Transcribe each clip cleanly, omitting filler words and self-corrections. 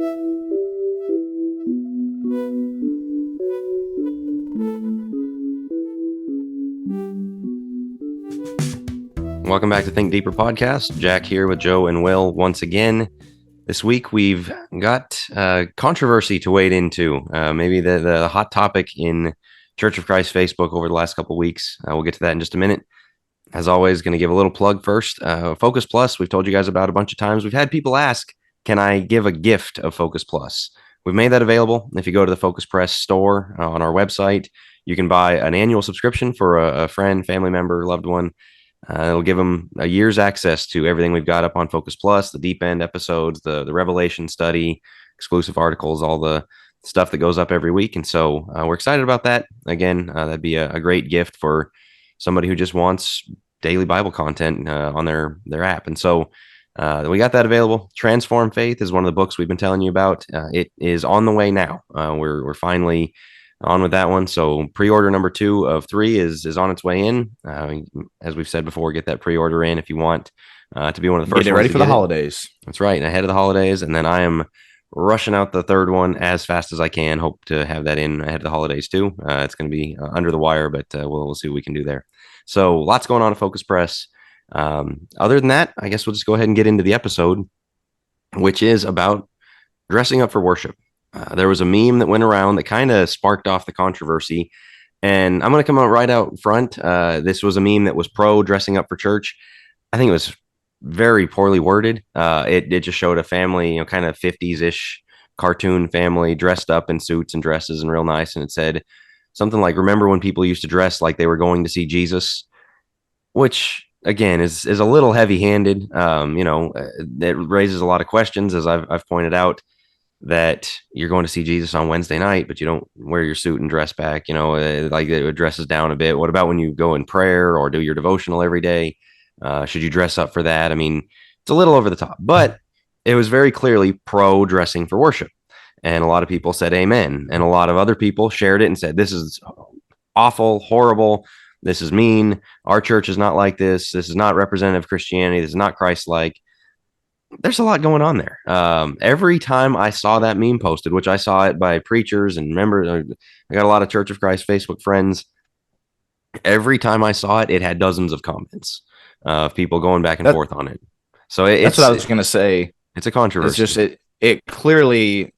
Welcome back to Think Deeper Podcast. Jack here with Joe and Will once again. This week we've got controversy to wade into, maybe the hot topic in Church of Christ Facebook over the last couple of weeks. We'll get to that in just a minute. As always, going to give a little plug first. Focus Plus, we've told you guys about a bunch of times. We've had people ask, can I give a gift of Focus Plus? We've made that available. If you go to the Focus Press store on our website, you can buy an annual subscription for a friend, family member, loved one. It'll give them a year's access to everything we've got up on Focus Plus, the deep end episodes, the Revelation study, exclusive articles, all the stuff that goes up every week. And so we're excited about that. Again, that'd be a great gift for somebody who just wants daily Bible content on their app. And so we got that available. Transform Faith is one of the books we've been telling you about. It is on the way now. We're finally on with that one. So pre-order number 2 of 3 is on its way in. As we've said before, get that pre-order in if you want to be one of the first. Get it ready for the holidays. That's right, ahead of the holidays. And then I am rushing out the third one as fast as I can. Hope to have that in ahead of the holidays too. It's going to be under the wire, but we'll see what we can do there. So lots going on at Focus Press. Other than that, I guess we'll just go ahead and get into the episode, which is about dressing up for worship. There was a meme that went around that kind of sparked off the controversy, and I'm going to come out right out front. This was a meme that was pro dressing up for church. I think it was very poorly worded. It just showed a family, kind of 50s-ish cartoon family dressed up in suits and dresses and real nice, and it said something like, "Remember when people used to dress like they were going to see Jesus?" Which, again, is a little heavy-handed. It raises a lot of questions, as I've pointed out, that you're going to see Jesus on Wednesday night, but you don't wear your suit and dress back, like it dresses down a bit. What about when you go in prayer or do your devotional every day? Should you dress up for that? I mean, it's a little over the top, but it was very clearly pro dressing for worship. And a lot of people said amen. And a lot of other people shared it and said, this is awful, horrible. This is mean. Our church is not like this. This is not representative of Christianity. This is not Christ-like. There's a lot going on there. Every time I saw that meme posted, which I saw it by preachers and members, I got a lot of Church of Christ Facebook friends. Every time I saw it, it had dozens of comments of people going back and forth on it. So that's what I was going to say. It's a controversy. It's just it clearly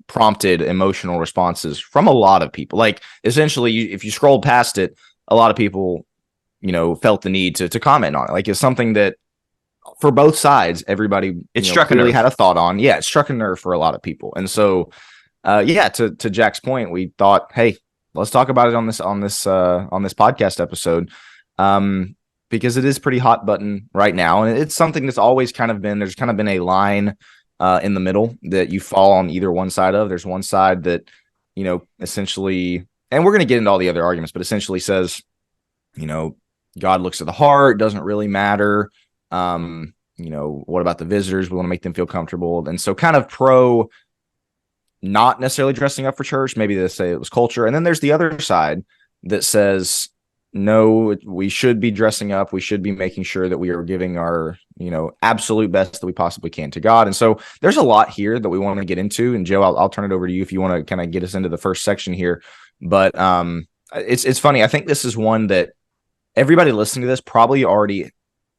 prompted emotional responses from a lot of people. Like, essentially, if you scroll past it, a lot of people felt the need to comment on it. Like, it's something that, for both sides, everybody really had a thought on. Yeah, it struck a nerve for a lot of people. And so, to Jack's point, we thought, hey, let's talk about it on this podcast episode, because it is pretty hot button right now, and it's something that's always there's kind of been a line in the middle that you fall on either one side of. There's one side that essentially, and we're going to get into all the other arguments, but essentially says, God looks at the heart, doesn't really matter. What about the visitors? We want to make them feel comfortable. And so kind of pro not necessarily dressing up for church. Maybe they say it was culture. And then there's the other side that says, no, we should be dressing up. We should be making sure that we are giving our, absolute best that we possibly can to God. And so there's a lot here that we want to get into. And Joe, I'll turn it over to you if you want to kind of get us into the first section here. But it's funny. I think this is one that everybody listening to this probably already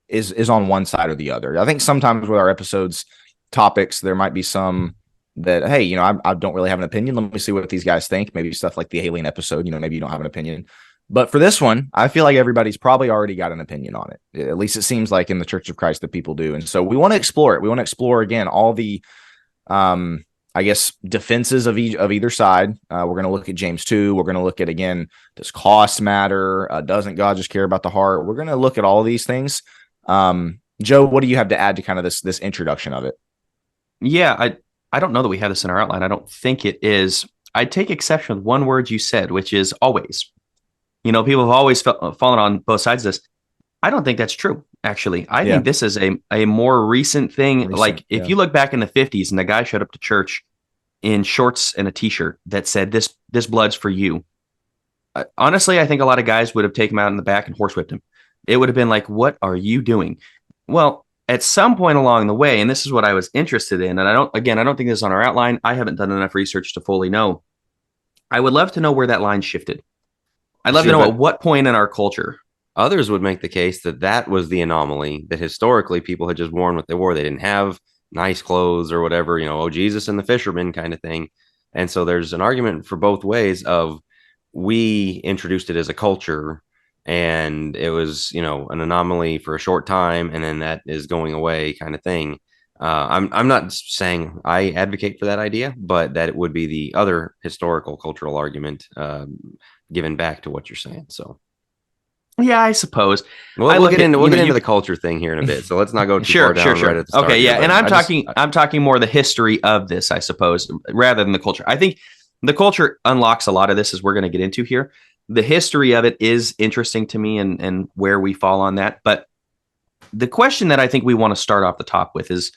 is on one side or the other. I think sometimes with our episodes topics, there might be some that, hey, I don't really have an opinion. Let me see what these guys think. Maybe stuff like the alien episode, maybe you don't have an opinion. But for this one, I feel like everybody's probably already got an opinion on it. At least it seems like in the Church of Christ that people do. And so we want to explore it. We want to explore, again, all the, defenses of either side. We're going to look at James 2. We're going to look at, again, does cost matter? Doesn't God just care about the heart? We're going to look at all of these things. Joe, what do you have to add to kind of this introduction of it? Yeah, I don't know that we have this in our outline. I don't think it is. I take exception with one word you said, which is always. People have always fallen on both sides of this. I don't think that's true, actually. I think this is a more recent thing. If you look back in the 50s and the guy showed up to church in shorts and a T-shirt that said, this blood's for you. Honestly, I think a lot of guys would have taken him out in the back and horsewhipped him. It would have been like, what are you doing? Well, at some point along the way, and this is what I was interested in, and I don't think this is on our outline. I haven't done enough research to fully know. I would love to know where that line shifted. I'd love to know at what point in our culture. Others would make the case that that was the anomaly, that historically people had just worn what they wore. They didn't have nice clothes or whatever, oh, Jesus and the fisherman kind of thing. And so there's an argument for both ways of we introduced it as a culture and it was, an anomaly for a short time and then that is going away kind of thing. I'm not saying I advocate for that idea, but that it would be the other historical cultural argument given back to what you're saying. So. Yeah, I suppose. We'll get into the culture thing here in a bit. So let's not go too far down right at the start. Okay, yeah, and I'm talking more the history of this, I suppose, rather than the culture. I think the culture unlocks a lot of this, as we're going to get into here. The history of it is interesting to me, and where we fall on that. But the question that I think we want to start off the top with is,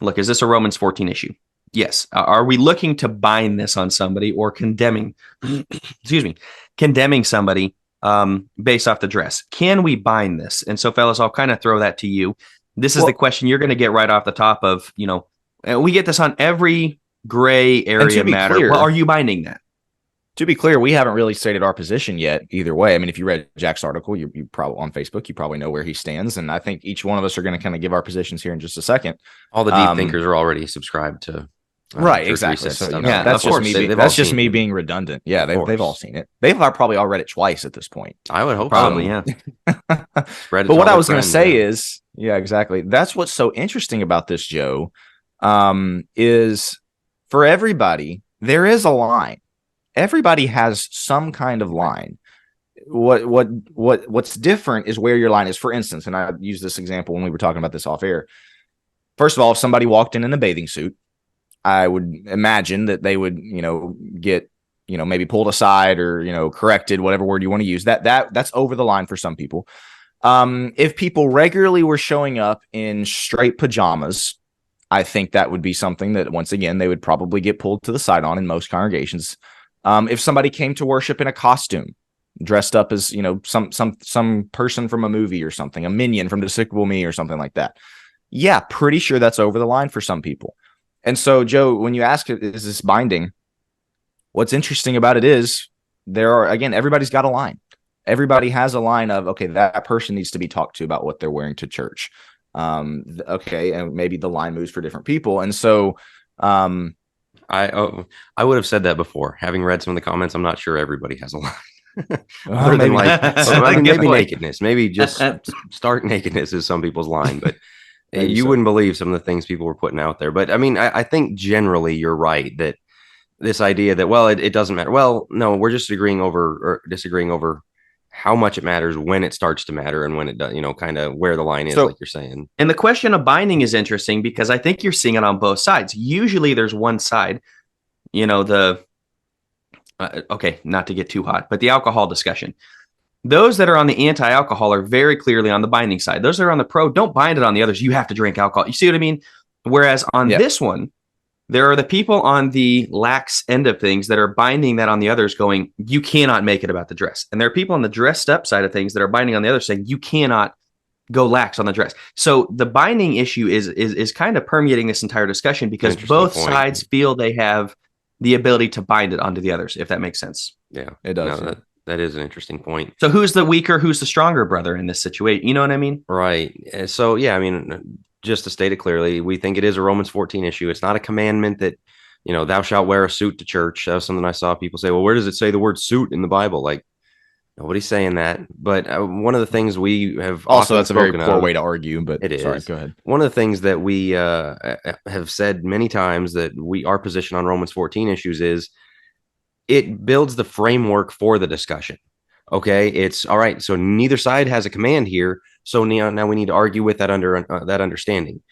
look, is this a Romans 14 issue? Yes. Are we looking to bind this on somebody or condemning somebody? Based off the dress. Can we bind this? And so, fellas, I'll kind of throw that to you. This is the question you're going to get right off the top of, we get this on every gray area matter. Clear, well, are you binding that? To be clear, we haven't really stated our position yet either way. I mean, if you read Jack's article, you probably on Facebook, you probably know where he stands. And I think each one of us are going to kind of give our positions here in just a second. All the deep thinkers are already subscribed to right, exactly. So, that's just me being redundant. Yeah, they've all seen it. They've probably all read it twice at this point. I would hope probably, so. Yeah. But what I was going to say is, yeah, exactly. That's what's so interesting about this, Joe, is for everybody, there is a line. Everybody has some kind of line. What's different is where your line is. For instance, and I used this example when we were talking about this off air. First of all, if somebody walked in a bathing suit, I would imagine that they would, get, maybe pulled aside or, corrected, whatever word you want to use. That's over the line for some people. If people regularly were showing up in straight pajamas, I think that would be something that, once again, they would probably get pulled to the side on in most congregations. If somebody came to worship in a costume, dressed up as, some person from a movie or something, a minion from Despicable Me or something like that. Yeah, pretty sure that's over the line for some people. And so, Joe, when you ask, is this binding? What's interesting about it is everybody's got a line. Everybody has a line of, okay, that person needs to be talked to about what they're wearing to church. Okay, and maybe the line moves for different people. And so, I would have said that before. Having read some of the comments, I'm not sure everybody has a line. Other than maybe nakedness, maybe just stark nakedness is some people's line, but. You wouldn't believe some of the things people were putting out there. But I mean, I think generally you're right that this idea that, well, it doesn't matter. Well, no, we're just disagreeing over how much it matters, when it starts to matter, and when it does, kind of where the line is, like you're saying. And the question of binding is interesting because I think you're seeing it on both sides. Usually there's one side, okay, not to get too hot, but the alcohol discussion. Those that are on the anti-alcohol are very clearly on the binding side. Those that are on the pro, don't bind it on the others. You have to drink alcohol. You see what I mean? Whereas on this one, there are the people on the lax end of things that are binding that on the others going, you cannot make it about the dress. And there are people on the dressed up side of things that are binding on the other saying, you cannot go lax on the dress. So the binding issue is kind of permeating this entire discussion because both sides feel they have the ability to bind it onto the others, if that makes sense. Yeah, it does. No, that is an interesting point. So who's the weaker, who's the stronger brother in this situation? You know what I mean? Right. So, yeah, I mean, just to state it clearly, we think it is a Romans 14 issue. It's not a commandment that, thou shalt wear a suit to church. That was something I saw people say, well, where does it say the word suit in the Bible? Like, nobody's saying that. But one of the things we have also, that's a very poor way to argue, but it is. Sorry, go ahead. One of the things that we have said many times that our position on Romans 14 issues is, it builds the framework for the discussion. Okay, it's all right. So neither side has a command here. So now we need to argue with that that understanding.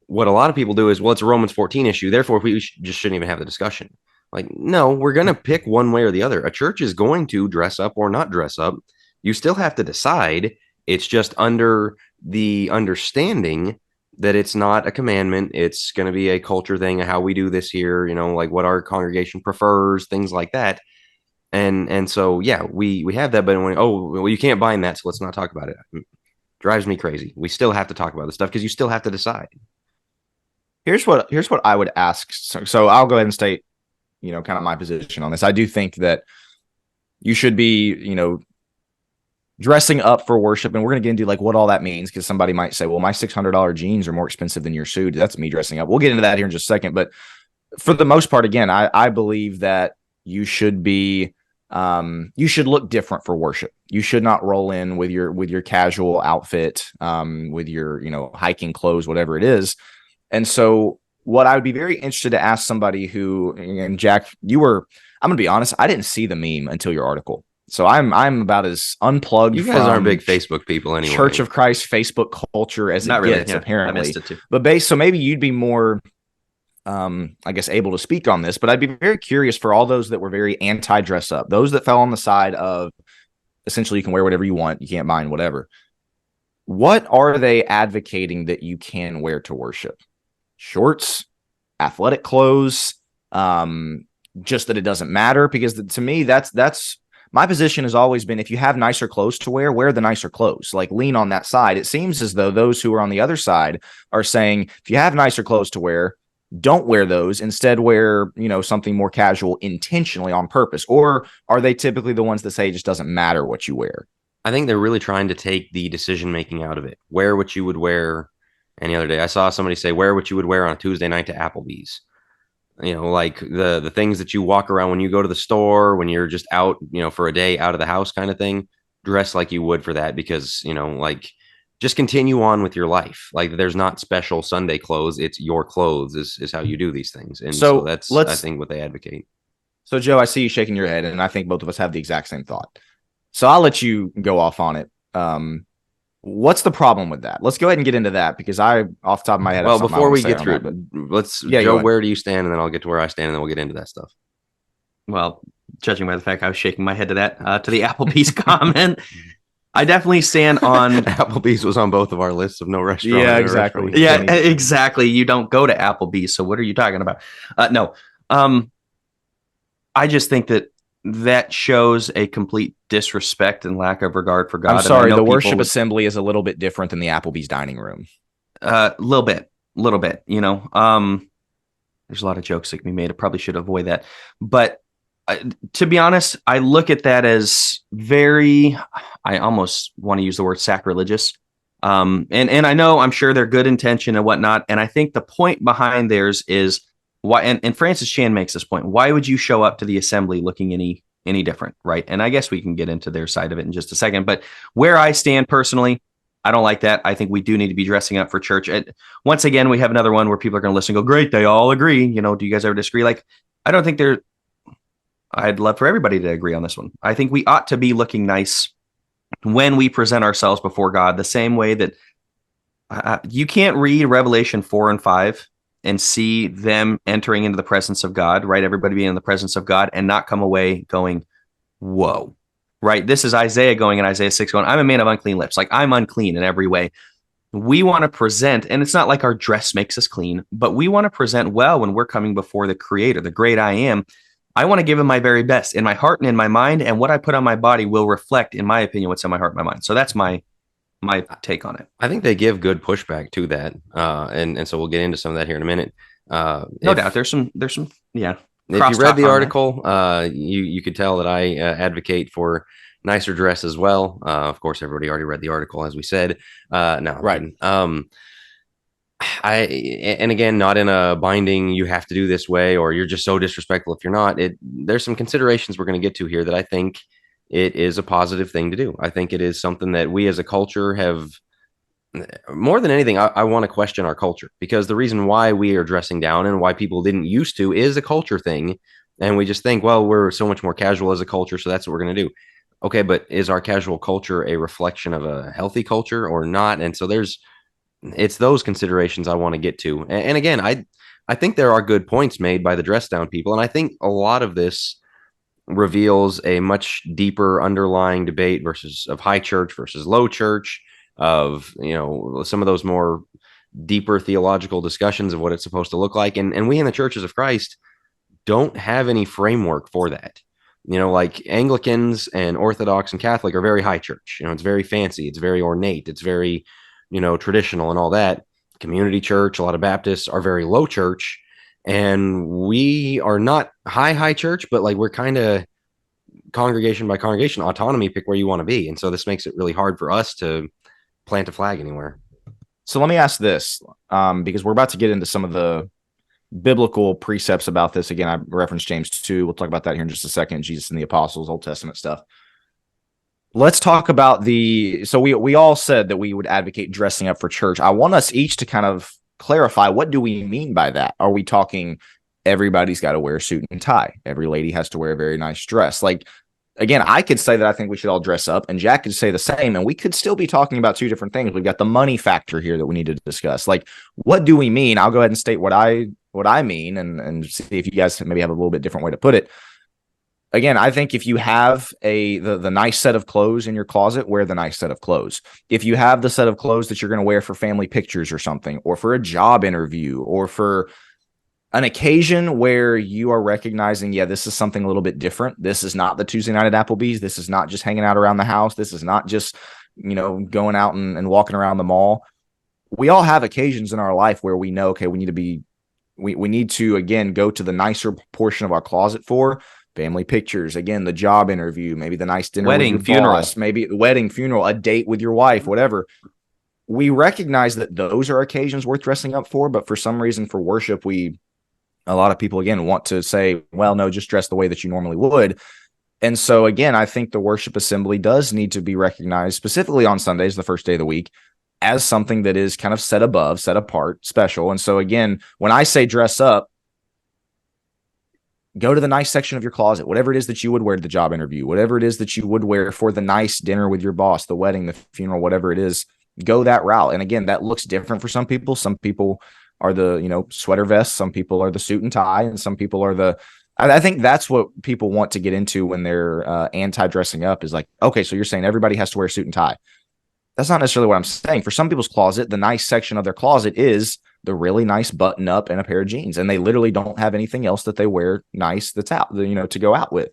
What a lot of people do is, well, it's a Romans 14 issue. Therefore, we just shouldn't even have the discussion. Like, no, we're going to pick one way or the other. A church is going to dress up or not dress up. You still have to decide. It's just under the understanding that it's not a commandment. It's going to be a culture thing of how we do this here, like what our congregation prefers, things like that. And so, yeah, we have that, but well, you can't bind that, so let's not talk about it. Drives me crazy. We still have to talk about this stuff because you still have to decide. Here's what I would ask. So I'll go ahead and state, kind of my position on this. I do think that you should be, dressing up for worship, and we're going to get into like what all that means, because somebody might say, well, my $600 jeans are more expensive than your suit. That's me dressing up. We'll get into that here in just a second. But for the most part, again, I believe that you should be, you should look different for worship. You should not roll in with your casual outfit, with your, hiking clothes, whatever it is. And so what I would be very interested to ask somebody who, and Jack, I'm going to be honest, I didn't see the meme until your article. So I'm about as unplugged. You guys aren't big Facebook people anyway. Church of Christ Facebook culture as Not it really, gets, yeah. apparently. I missed it too. But so maybe you'd be more, I guess, able to speak on this. But I'd be very curious for all those that were very anti-dress up, those that fell on the side of essentially you can wear whatever you want, you can't mind whatever. What are they advocating that you can wear to worship? Shorts, athletic clothes, just that it doesn't matter? Because to me, that's my position has always been, if you have nicer clothes to wear the nicer clothes. Like, lean on that side. It seems as though those who are on the other side are saying, if you have nicer clothes to wear, don't wear those. Instead, wear, something more casual intentionally on purpose. Or are they typically the ones that say it just doesn't matter what you wear? I think they're really trying to take the decision making out of it. Wear what you would wear any other day. I saw somebody say, wear what you would wear on a Tuesday night to Applebee's. Like the things that you walk around when you go to the store, when you're just out, for a day out of the house kind of thing, dress like you would for that, because, like, just continue on with your life. Like, there's not special Sunday clothes. It's your clothes is how you do these things. And so that's, I think, what they advocate. So, Joe, I see you shaking your head, and I think both of us have the exact same thought. So I'll let you go off on it. What's the problem with that? Let's go ahead and get into that, because off the top of my head, well, before we get through it, yeah, Joe, where do you stand? And then I'll get to where I stand, and then we'll get into that stuff. Well, judging by the fact I was shaking my head to that, to the Applebee's comment, I definitely stand on. Applebee's was on both of our lists of no restaurant. Yeah, exactly. Yeah, exactly. You don't go to Applebee's, so what are you talking about? No, I just think that shows a complete disrespect and lack of regard for God. I'm sorry, the worship assembly is a little bit different than the Applebee's dining room. Little bit. There's a lot of jokes that can be made. I probably should avoid that. But to be honest, I look at that as I almost want to use the word sacrilegious. And I know, I'm sure they're good intention and whatnot. And I think the point behind theirs is why, and Francis Chan makes this point, why would you show up to the assembly looking any different, right? And I guess we can get into their side of it in just a second. But where I stand personally, I don't like that. I think we do need to be dressing up for church. Once again, we have another one where people are going to listen and go, great, they all agree. Do you guys ever disagree? Like, I don't think I'd love for everybody to agree on this one. I think we ought to be looking nice when we present ourselves before God, the same way that you can't read Revelation 4 and 5 and see them entering into the presence of God, right? Everybody being in the presence of God and not come away going, whoa, right? This is Isaiah going in Isaiah 6 going, I'm a man of unclean lips. Like, I'm unclean in every way. We want to present, and it's not like our dress makes us clean, but we want to present well when we're coming before the Creator, the great I am. I want to give him my very best in my heart and in my mind, and what I put on my body will reflect, in my opinion, what's in my heart and my mind. So that's my take on it. I think they give good pushback to that, and so we'll get into some of that here in a minute. No doubt, there's some, yeah. If you read the article, you could tell that I advocate for nicer dress as well. Of course, everybody already read the article, as we said. No, right. And again, not in a binding, you have to do this way, or you're just so disrespectful if you're not. There's some considerations we're going to get to here that I think it is a positive thing to do. I think it is something that we as a culture have, more than anything, I want to question our culture, because the reason why we are dressing down and why people didn't used to is a culture thing. And we just think, well, we're so much more casual as a culture, so that's what we're going to do. Okay, but is our casual culture a reflection of a healthy culture or not? And so it's those considerations I want to get to. And again, I think there are good points made by the dress down people. And I think a lot of this reveals a much deeper underlying debate of high church versus low church, of, some of those more deeper theological discussions of what it's supposed to look like. And we in the churches of Christ don't have any framework for that. Like Anglicans and Orthodox and Catholic are very high church. It's very fancy. It's very ornate. It's very, traditional and all that. Community church, a lot of Baptists are very low church. And we are not high church, but like we're kind of congregation by congregation, autonomy, pick where you want to be. And so this makes it really hard for us to plant a flag anywhere. So let me ask this, because we're about to get into some of the biblical precepts about this. Again, I referenced James 2. We'll talk about that here in just a second. Jesus and the apostles, Old Testament stuff. Let's talk about so we all said that we would advocate dressing up for church. I want us each to kind of clarify, what do we mean by that? Are we talking everybody's got to wear a suit and tie? Every lady has to wear a very nice dress. Like, again, I could say that I think we should all dress up, and Jack could say the same, and we could still be talking about two different things. We've got the money factor here that we need to discuss. Like, what do we mean? I'll go ahead and state what I mean, and see if you guys maybe have a little bit different way to put it. Again, I think if you have the nice set of clothes in your closet, wear the nice set of clothes. If you have the set of clothes that you're going to wear for family pictures or something, or for a job interview, or for an occasion where you are recognizing, yeah, this is something a little bit different. This is not the Tuesday night at Applebee's. This is not just hanging out around the house. This is not just, going out and walking around the mall. We all have occasions in our life where we know, okay, we need to, again, go to the nicer portion of our closet for family pictures. Again, the job interview, maybe the nice dinner, wedding, with your funeral, boss, maybe the wedding, funeral, a date with your wife, whatever. We recognize that those are occasions worth dressing up for, but for some reason for worship, a lot of people, again, want to say, well, no, just dress the way that you normally would. And so, again, I think the worship assembly does need to be recognized, specifically on Sundays, the first day of the week, as something that is kind of set above, set apart, special. And so, again, when I say dress up, go to the nice section of your closet, whatever it is that you would wear to the job interview, whatever it is that you would wear for the nice dinner with your boss, the wedding, the funeral, whatever it is, go that route. And again, that looks different for some people. Some people are the, sweater vests. Some people are the suit and tie, and some people are I think that's what people want to get into when they're anti-dressing up, is like, okay, so you're saying everybody has to wear a suit and tie. That's not necessarily what I'm saying. For some people's closet, the nice section of their closet is the really nice button up and a pair of jeans, and they literally don't have anything else that they wear nice that's out, to go out with.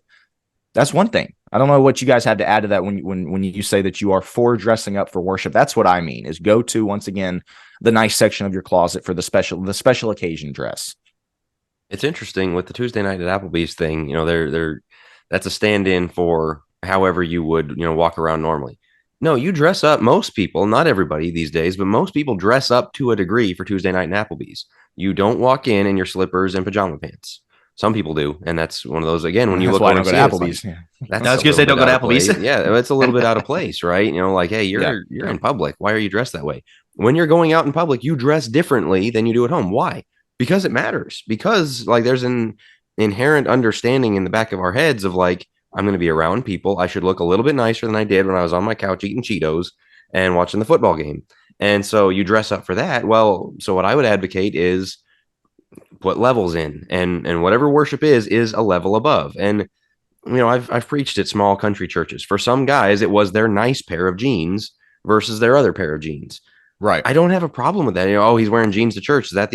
That's one thing. I don't know what you guys have to add to that when you say that you are for dressing up for worship. That's what I mean, is go to, once again, the nice section of your closet for the special occasion dress. It's interesting with the Tuesday night at Applebee's thing. That's a stand-in for however you would, walk around normally. No, you dress up. Most people, not everybody these days, but most people dress up to a degree for Tuesday night in Applebee's. You don't walk in your slippers and pajama pants. Some people do, and that's one of those. Again, when you look over at Applebee's, that's I was going to say don't go to Applebee's. Yeah, it's a little bit out of place, right? Like, hey, you're in public. Why are you dressed that way? When you're going out in public, you dress differently than you do at home. Why? Because it matters. Because like there's an inherent understanding in the back of our heads of like, I'm going to be around people. I should look a little bit nicer than I did when I was on my couch eating Cheetos and watching the football game. And so you dress up for that. Well, so what I would advocate is put levels in, and whatever worship is a level above. And I've preached at small country churches. For some guys, it was their nice pair of jeans versus their other pair of jeans. Right. I don't have a problem with that. He's wearing jeans to church. Is that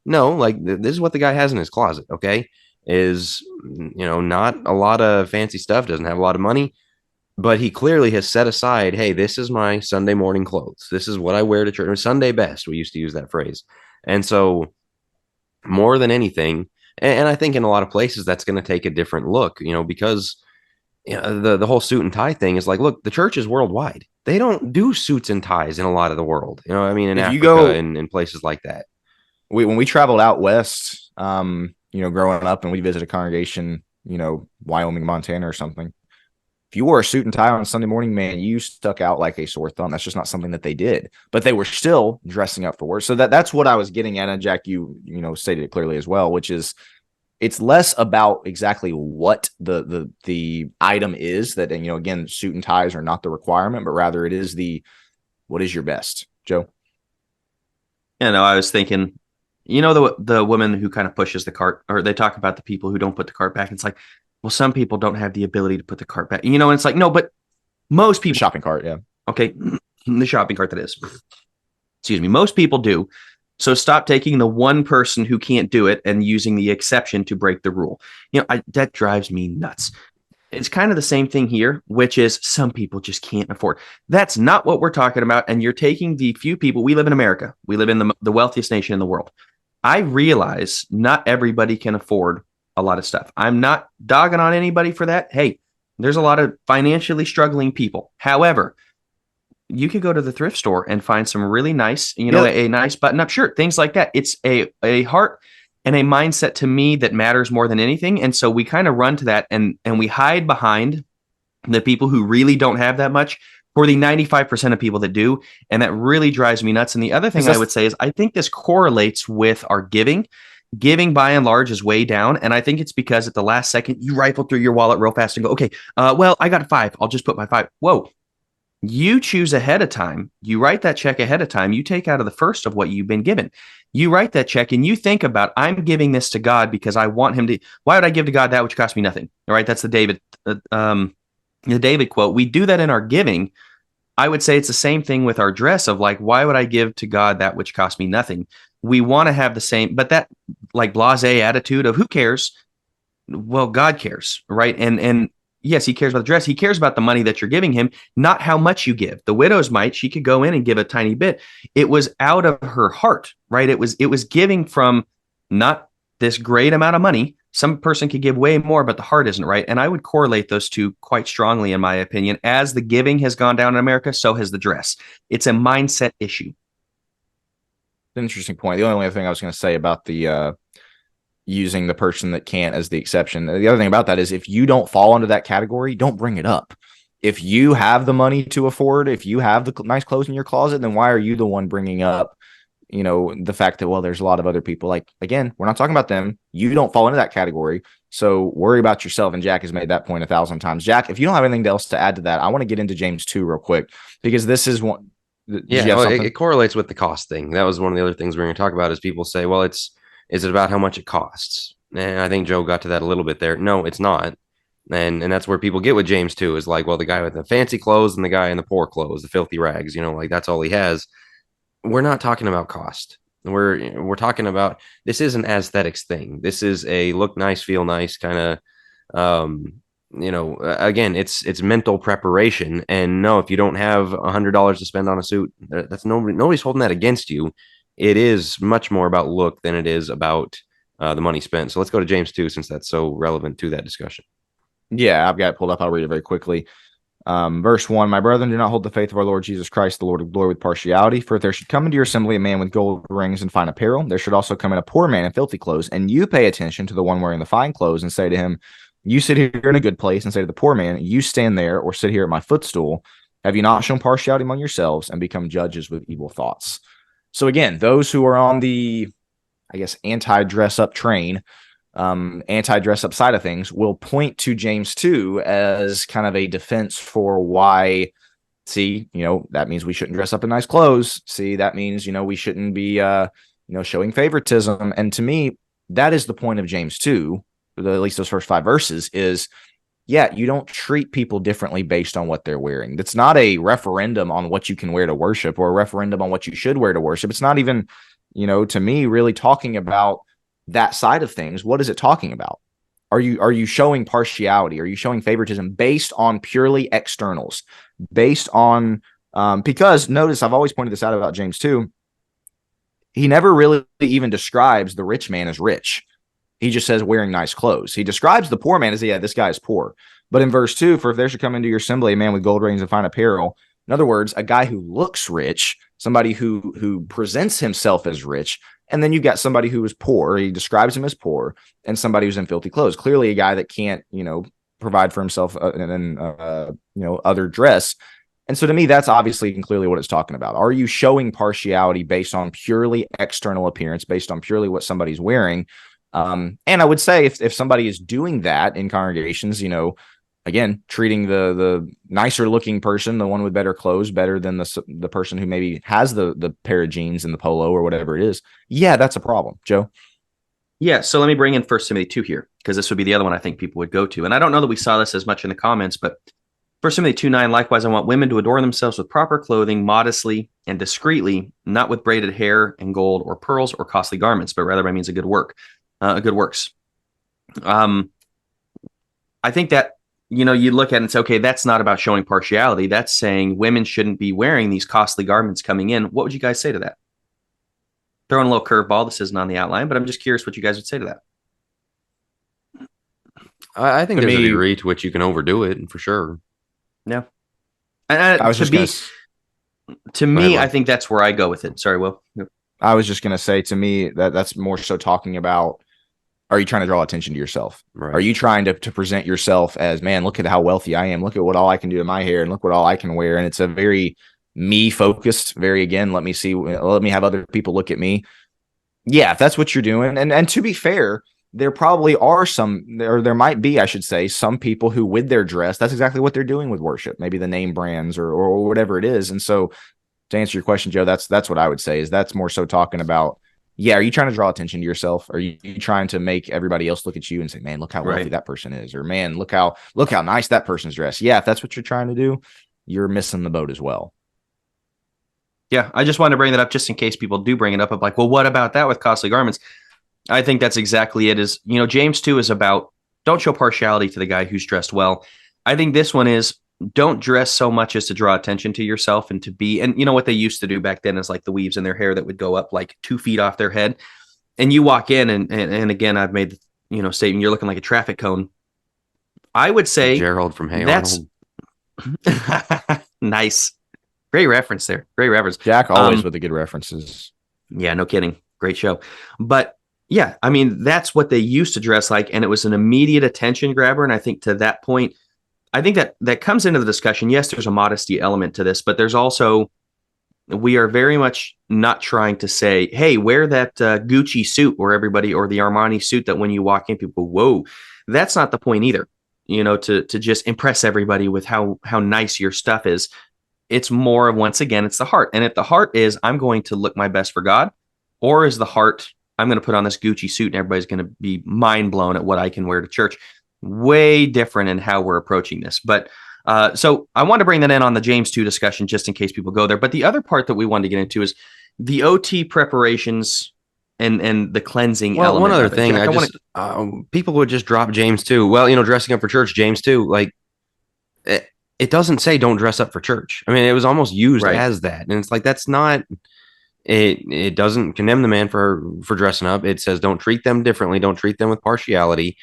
no? Like this is what the guy has in his closet. Okay, is not a lot of fancy stuff. Doesn't have a lot of money, but he clearly has set aside. Hey, this is my Sunday morning clothes. This is what I wear to church. Sunday best. We used to use that phrase, and so more than anything, and I think in a lot of places that's going to take a different look. Because the whole suit and tie thing is like, look, the church is worldwide. They don't do suits and ties in a lot of the world. In if Africa, you go in places like that. When we traveled out west, growing up, and we visited a congregation, Wyoming, Montana or something. If you wore a suit and tie on Sunday morning, man, you stuck out like a sore thumb. That's just not something that they did, but they were still dressing up for work. So that's what I was getting at. And Jack, you stated it clearly as well, which is, it's less about exactly what the item is that, again, suit and ties are not the requirement, but rather it is what is your best, Joe? I was thinking, the woman who kind of pushes the cart, or they talk about the people who don't put the cart back. It's like, well, some people don't have the ability to put the cart back, and it's like, no, but most people, the shopping cart. Yeah. Okay. The shopping cart, that is, excuse me. Most people do. So stop taking the one person who can't do it and using the exception to break the rule. That drives me nuts. It's kind of the same thing here, which is some people just can't afford. That's not what we're talking about. And you're taking the few people. We live in America. We live in the wealthiest nation in the world. I realize not everybody can afford a lot of stuff. I'm not dogging on anybody for that. Hey, there's a lot of financially struggling people. However, you could go to the thrift store and find some really nice, a nice button-up shirt, things like that. It's a heart and a mindset to me that matters more than anything. And so we kind of run to that and we hide behind the people who really don't have that much for the 95% of people that do. And that really drives me nuts. And the other thing I would say is I think this correlates with our giving. Giving by and large is way down. And I think it's because at the last second, you rifle through your wallet real fast and go, okay, well, I got a 5. I'll just put my 5. Whoa. You choose ahead of time. You write that check ahead of time. You take out of the first of what you've been given. You write that check and you think about, I'm giving this to God because I want him to. Why would I give to God that which costs me nothing? All right. That's the David quote. We do that in our giving. I would say it's the same thing with our dress of like, why would I give to God that which costs me nothing? We want to have the same, but that like blasé attitude of who cares? Well, God cares, right? And yes, he cares about the dress. He cares about the money that you're giving him, not how much you give. The widow's mite, she could go in and give a tiny bit. It was out of her heart, right? It was giving from not this great amount of money. Some person could give way more, but the heart isn't right. And I would correlate those two quite strongly, in my opinion. As the giving has gone down in America, so has the dress. It's a mindset issue. Interesting point. The only other thing I was going to say about the using the person that can't as the exception. The other thing about that is if you don't fall into that category, don't bring it up. If you have the money to afford, if you have the nice clothes in your closet, then why are you the one bringing up, the fact that, well, there's a lot of other people. Like, again, we're not talking about them. You don't fall into that category. So worry about yourself. And Jack has made that point 1,000 times. Jack, if you don't have anything else to add to that, I want to get into James 2 real quick, because this is one. Yeah, well, it correlates with the cost thing. That was one of the other things we're going to talk about is people say, well, is it about how much it costs? And I think Joe got to that a little bit there. No, it's not. And that's where people get with James too, is like, well, the guy with the fancy clothes and the guy in the poor clothes, the filthy rags, like that's all he has. We're not talking about cost. We're talking about, this is an aesthetics thing. This is a look nice, feel nice kind of, again, it's mental preparation. And no, if you don't have $100 to spend on a suit, that's nobody's holding that against you. It is much more about look than it is about the money spent. So let's go to James 2, since that's so relevant to that discussion. Yeah, I've got it pulled up. I'll read it very quickly. Verse 1, my brethren, do not hold the faith of our Lord Jesus Christ, the Lord of glory, with partiality. For if there should come into your assembly a man with gold rings and fine apparel, there should also come in a poor man in filthy clothes. And you pay attention to the one wearing the fine clothes and say to him, you sit here in a good place, and say to the poor man, you stand there or sit here at my footstool. Have you not shown partiality among yourselves and become judges with evil thoughts? So again, those who are on the, I guess, anti-dress up train, anti-dress up side of things will point to James 2 as kind of a defense for why, see, that means we shouldn't dress up in nice clothes. See, that means, we shouldn't be, showing favoritism. And to me, that is the point of James 2, at least those first 5 verses, is, yeah, you don't treat people differently based on what they're wearing. That's not a referendum on what you can wear to worship or a referendum on what you should wear to worship. It's not even, to me, really talking about that side of things. What is it talking about? Are you showing partiality? Are you showing favoritism based on purely externals? Based on, because notice, I've always pointed this out about James 2. He never really even describes the rich man as rich. He just says wearing nice clothes. He describes the poor man as, yeah, this guy is poor. But in verse 2, for if there should come into your assembly a man with gold rings and fine apparel, in other words, a guy who looks rich, somebody who presents himself as rich, and then you've got somebody who is poor. He describes him as poor, and somebody who's in filthy clothes. Clearly a guy that can't, provide for himself and other dress. And so to me, that's obviously and clearly what it's talking about. Are you showing partiality based on purely external appearance, based on purely what somebody's wearing? And I would say if somebody is doing that in congregations, again, treating the nicer looking person, the one with better clothes, better than the person who maybe has the pair of jeans and the polo or whatever it is. Yeah, that's a problem. Joe? Yeah, so let me bring in 1 Timothy 2 here, because this would be the other one I think people would go to. And I don't know that we saw this as much in the comments, but 1 Timothy 2:9, likewise, I want women to adorn themselves with proper clothing, modestly and discreetly, not with braided hair and gold or pearls or costly garments, but rather by means of good works. I think that you look at it and say, okay, that's not about showing partiality. That's saying women shouldn't be wearing these costly garments coming in. What would you guys say to that? Throwing a little curveball. This isn't on the outline, but I'm just curious what you guys would say to that. I think To there's a me- degree to which you can overdo it, for sure. Yeah. I was to just be, gonna, to Go me, ahead, Will. I think that's where I go with it. Sorry, Will. I was just gonna say, to me, that's more so talking about, are you trying to draw attention to yourself? Right. Are you trying to present yourself as, man, look at how wealthy I am. Look at what all I can do to my hair, and look what all I can wear. And it's a very me focused, very, again, let me have other people look at me. Yeah, if that's what you're doing. And to be fair, there probably are there might be, I should say, some people who with their dress, that's exactly what they're doing with worship, maybe the name brands or whatever it is. And so to answer your question, Joe, that's what I would say, is that's more so talking about, yeah, are you trying to draw attention to yourself? Are you trying to make everybody else look at you and say, man, look how wealthy that person is, or man, look how nice that person's dressed. Yeah, if that's what you're trying to do, you're missing the boat as well. Yeah, I just wanted to bring that up just in case people do bring it up. I'm like, well, what about that with costly garments? I think that's exactly it. Is, James 2 is about, don't show partiality to the guy who's dressed well. I think this one is, don't dress so much as to draw attention to yourself and to be, and what they used to do back then is like the weaves in their hair that would go up like 2 feet off their head. And you walk in and again, I've made the, statement, you're looking like a traffic cone. I would say Gerald from Hey that's Arnold. nice. Great reference there. Great reference. Jack always with the good references. Yeah, no kidding. Great show. But yeah, I mean, that's what they used to dress like, and it was an immediate attention grabber. And I think to that point, I think that comes into the discussion. Yes, there's a modesty element to this, but there's also, we are very much not trying to say, hey, wear that Gucci suit or the Armani suit that when you walk in, people go, whoa. That's not the point either, to just impress everybody with how nice your stuff is. It's more of, once again, it's the heart. And if the heart is, I'm going to look my best for God, or is the heart, I'm going to put on this Gucci suit and everybody's going to be mind blown at what I can wear to church. Way different in how we're approaching this. But so I want to bring that in on the James 2 discussion, just in case people go there. But the other part that we wanted to get into is the OT preparations and the cleansing element. One other thing, people would just drop James 2. Well, dressing up for church, James 2, like, it doesn't say don't dress up for church. I mean, it was almost used as that. And it's like, that's not, it doesn't condemn the man for dressing up. It says don't treat them differently. Don't treat them with partiality.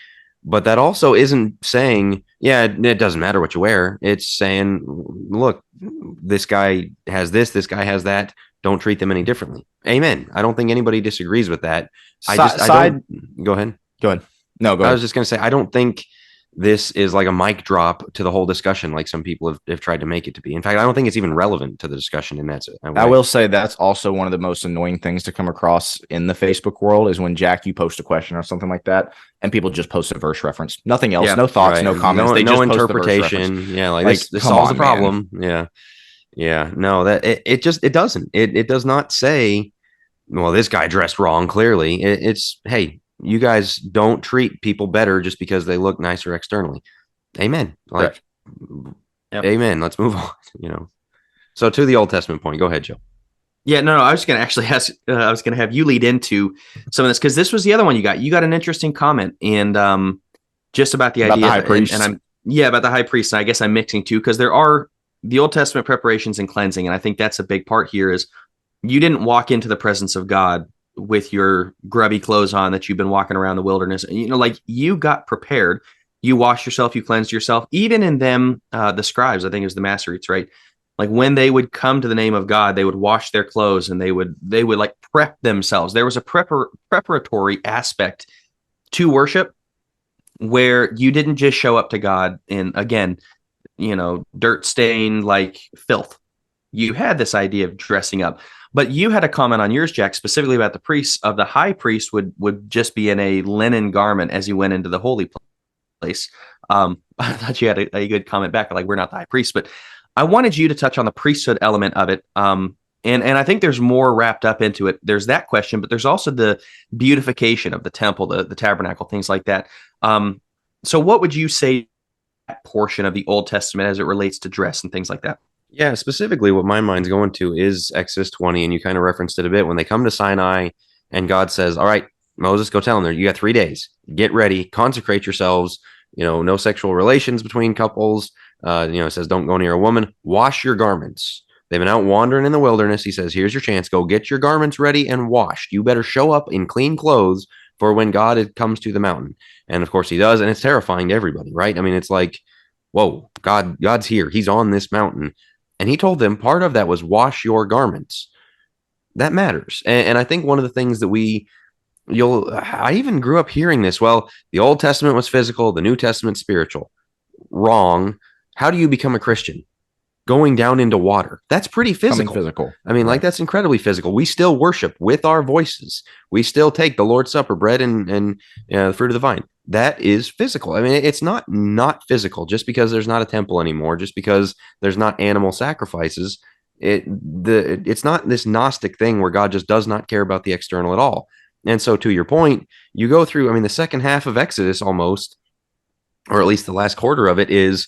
But that also isn't saying, yeah, it doesn't matter what you wear. It's saying, look, this guy has this guy has that. Don't treat them any differently. Amen. I don't think anybody disagrees with that. I don't. Go ahead. No, go ahead. I was just going to say, I don't think this is like a mic drop to the whole discussion, like some people have tried to make it to be. In fact, I don't think it's even relevant to the discussion in that way. I will say that's also one of the most annoying things to come across in the Facebook world is when, Jack, you post a question or something like that, and people just post a verse reference. Nothing else, no thoughts, no comments. They just interpretation. Yeah, like this solves the problem. Man. Yeah. No, that it doesn't. It does not say, well, this guy dressed wrong. Clearly, it's hey, you guys don't treat people better just because they look nicer externally. Amen. Like, Amen. Let's move on. So to the Old Testament point, go ahead, Joe. Yeah, no, I was going to actually ask, I was going to have you lead into some of this, because this was the other one you got. You got an interesting comment and just about the idea. The high priest. And about the high priest. And I guess I'm mixing two, because there are the Old Testament preparations and cleansing. And I think that's a big part here is you didn't walk into the presence of God with your grubby clothes on that you've been walking around the wilderness. Like, you got prepared, you washed yourself, you cleansed yourself. Even in them, the scribes, I think it was the Masoretes, right? Like, when they would come to the name of God, they would wash their clothes and they would like prep themselves. There was a preparatory aspect to worship where you didn't just show up to God in, again, dirt stained like filth. You had this idea of dressing up. But you had a comment on yours, Jack, specifically about the priests. Of the high priest would just be in a linen garment as he went into the holy place. I thought you had a good comment back, like, we're not the high priest, but I wanted you to touch on the priesthood element of it. And I think there's more wrapped up into it. There's that question, but there's also the beautification of the temple, the tabernacle, things like that. So what would you say that portion of the Old Testament as it relates to dress and things like that? Yeah, specifically what my mind's going to is Exodus 20, and you kind of referenced it a bit. When they come to Sinai and God says, all right, Moses, go tell them there, you got 3 days. Get ready, consecrate yourselves, no sexual relations between couples. It says don't go near a woman. Wash your garments. They've been out wandering in the wilderness. He says, here's your chance. Go get your garments ready and washed. You better show up in clean clothes for when God comes to the mountain. And of course he does. And it's terrifying to everybody, right? I mean, it's like, whoa, God's here. He's on this mountain. And he told them part of that was wash your garments. That matters. And I think one of the things that I even grew up hearing this. Well, the Old Testament was physical, the New Testament spiritual. Wrong. How do you become a Christian? Going down into water. That's pretty physical. I mean, like that's incredibly physical. We still worship with our voices. We still take the Lord's Supper, bread and the fruit of the vine. That is physical. I mean, it's not physical just because there's not a temple anymore, just because there's not animal sacrifices. It's not this Gnostic thing where God just does not care about the external at all. And so to your point, you go through, I mean, the second half of Exodus almost, or at least the last quarter of it is,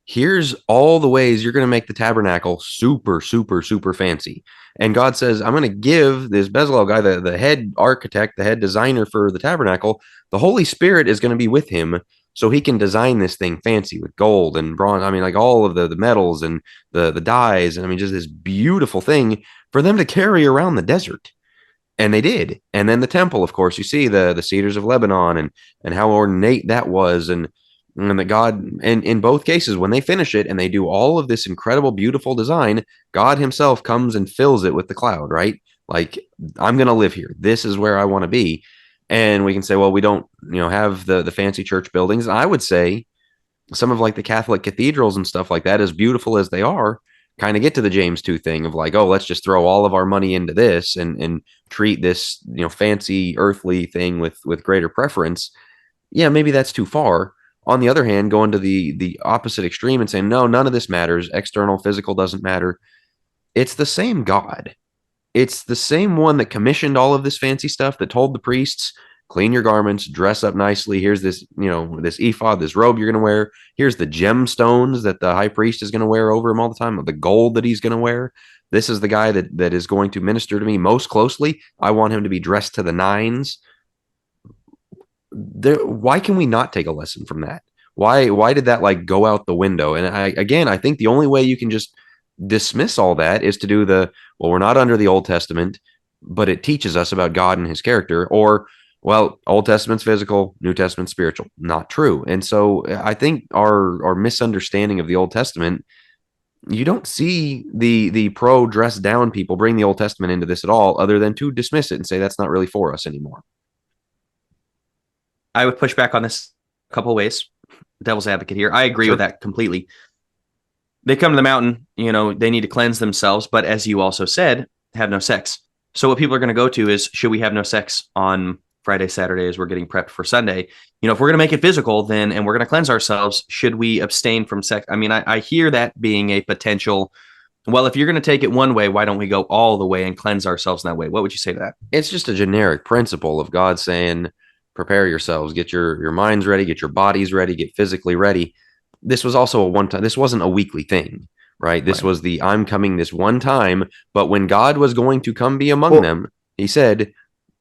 here's all the ways you're going to make the tabernacle super, super, super fancy. And God says, I'm going to give this Bezalel guy, the head architect, the head designer for the tabernacle, the Holy Spirit is going to be with him so he can design this thing fancy with gold and bronze. I mean, like all of the metals and the dyes. And I mean, just this beautiful thing for them to carry around the desert. And they did. And then the temple, of course, you see the cedars of Lebanon and how ornate that was. And that God, and in both cases, when they finish it and they do all of this incredible, beautiful design, God himself comes and fills it with the cloud, right? Like, I'm going to live here. This is where I want to be. And we can say, well, we don't, have the fancy church buildings. And I would say some of like the Catholic cathedrals and stuff like that, as beautiful as they are, kind of get to the James 2 thing of like, oh, let's just throw all of our money into this and treat this, fancy earthly thing with greater preference. Yeah, maybe that's too far. On the other hand, going to the opposite extreme and saying, no, none of this matters. External, physical doesn't matter. It's the same God. It's the same one that commissioned all of this fancy stuff, that told the priests, clean your garments, dress up nicely. Here's this, this ephod, this robe you're going to wear. Here's the gemstones that the high priest is going to wear over him all the time, the gold that he's going to wear. This is the guy that is going to minister to me most closely. I want him to be dressed to the nines. Why can we not take a lesson from that? Why did that like go out the window? And I think the only way you can just dismiss all that is to do we're not under the Old Testament, but it teaches us about God and his character, or well, Old Testament's physical, New Testament's spiritual. Not true. And so I think our misunderstanding of the Old Testament, you don't see the pro dress down people bring the Old Testament into this at all, other than to dismiss it and say that's not really for us anymore. I would push back on this a couple of ways. Devil's advocate here. I agree with that completely. They come to the mountain, they need to cleanse themselves, but as you also said, have no sex. So what people are going to go to is, should we have no sex on Friday, Saturday, as we're getting prepped for Sunday? If we're going to make it physical, and we're going to cleanse ourselves, should we abstain from sex? I mean, I hear that being a potential. Well, if you're going to take it one way, why don't we go all the way and cleanse ourselves in that way? What would you say to that? It's just a generic principle of God saying, prepare yourselves, get your minds ready, get your bodies ready, get physically ready. This was also a one time. This wasn't a weekly thing, right? This was I'm coming this one time. But when God was going to come be among them, he said,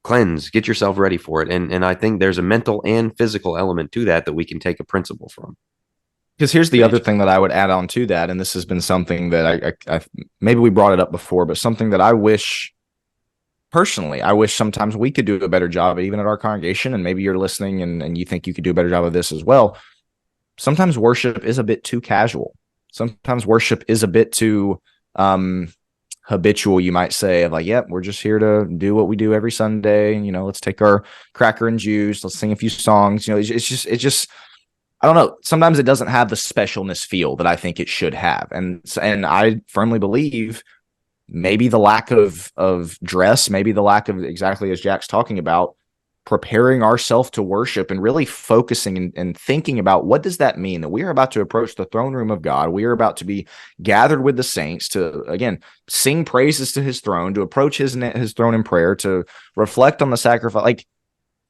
cleanse, get yourself ready for it. And I think there's a mental and physical element to that we can take a principle from. Because here's the other thing that I would add on to that, and this has been something that I maybe we brought it up before, but something that I wish sometimes we could do a better job, even at our congregation, and maybe you're listening and you think you could do a better job of this as well. Sometimes worship is a bit too casual. Sometimes worship is a bit too habitual, you might say, of like, yep, we're just here to do what we do every Sunday. Let's take our cracker and juice. Let's sing a few songs. It's just, I don't know. Sometimes it doesn't have the specialness feel that I think it should have. And I firmly believe maybe the lack of dress, maybe the lack of, exactly as Jack's talking about, preparing ourselves to worship and really focusing and thinking about what does that mean, that we are about to approach the throne room of God. We are about to be gathered with the saints to, again, sing praises to his throne, to approach his throne in prayer, to reflect on the sacrifice. Like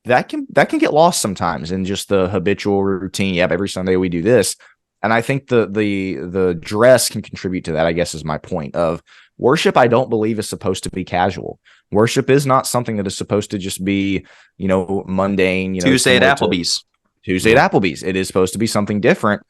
that can get lost sometimes in just the habitual routine. Yep, every Sunday we do this. And I think the dress can contribute to that, I guess, is my point of worship. I don't believe is supposed to be casual. Worship is not something that is supposed to just be, mundane. Tuesday at Applebee's. Tuesday at Applebee's. It is supposed to be something different.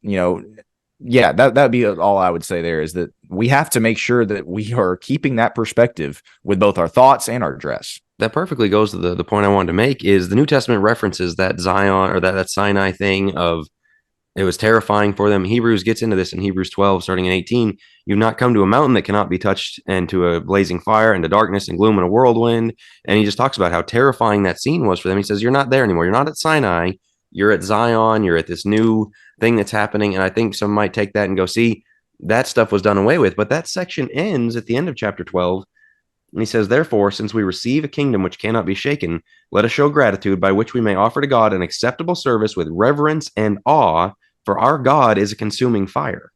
Yeah, that'd be all I would say there, is that we have to make sure that we are keeping that perspective with both our thoughts and our dress. That perfectly goes to the point I wanted to make, is the New Testament references that Zion, or that Sinai thing of, it was terrifying for them. Hebrews gets into this in Hebrews 12, starting in 18. You've not come to a mountain that cannot be touched, and to a blazing fire, and to darkness and gloom and a whirlwind. And he just talks about how terrifying that scene was for them. He says, you're not there anymore. You're not at Sinai. You're at Zion. You're at this new thing that's happening. And I think some might take that and go, see, that stuff was done away with. But that section ends at the end of chapter 12. And he says, therefore, since we receive a kingdom which cannot be shaken, let us show gratitude, by which we may offer to God an acceptable service with reverence and awe, for our God is a consuming fire.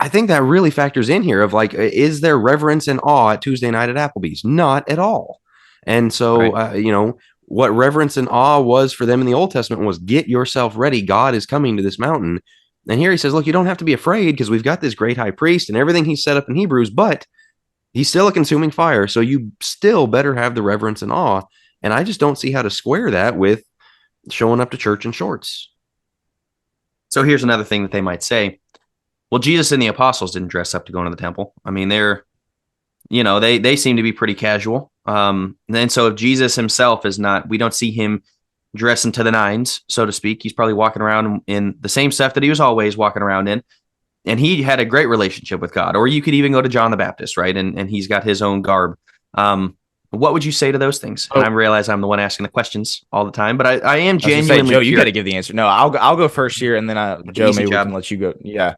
I think that really factors in here of like, is there reverence and awe at Tuesday night at Applebee's? Not at all. And so, right. What reverence and awe was for them in the Old Testament was, get yourself ready. God is coming to this mountain. And here he says, look, you don't have to be afraid, because we've got this great high priest and everything he's set up in Hebrews, but he's still a consuming fire. So you still better have the reverence and awe. And I just don't see how to square that with showing up to church in shorts. So here's another thing that they might say. Well, Jesus and the apostles didn't dress up to go into the temple. I mean, they seem to be pretty casual. And so if Jesus himself is not, we don't see him dressing to the nines, so to speak. He's probably walking around in the same stuff that he was always walking around in. And he had a great relationship with God. Or you could even go to John the Baptist, right? And he's got his own garb. What would you say to those things? And I realize I'm the one asking the questions all the time, but I am genuinely. Joe, you got to give the answer. No, I'll go first here, and then Joe, maybe we can let you go. Yeah,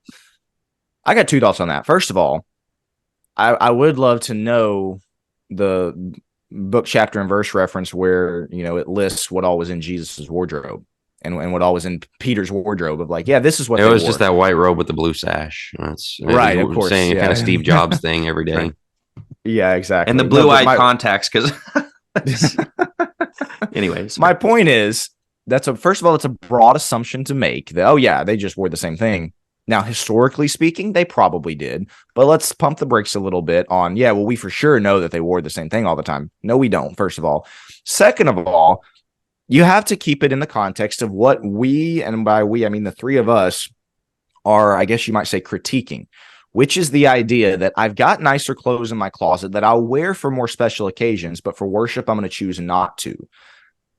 I got two thoughts on that. First of all, I would love to know the book, chapter, and verse reference where it lists what all was in Jesus's wardrobe. And what all was in Peter's wardrobe of like, yeah, this is what it was, just that white robe with the blue sash. That's right, of course, saying kind of Steve Jobs thing every day. Right. Yeah, exactly. And the blue-eyed contacts, because anyways. My point is, first of all, it's a broad assumption to make that, they just wore the same thing. Now, historically speaking, they probably did, but let's pump the brakes a little bit on, we for sure know that they wore the same thing all the time. No, we don't, first of all. Second of all, you have to keep it in the context of what we, and by we, I mean the three of us, are, I guess you might say, critiquing, which is the idea that I've got nicer clothes in my closet that I'll wear for more special occasions, but for worship, I'm going to choose not to.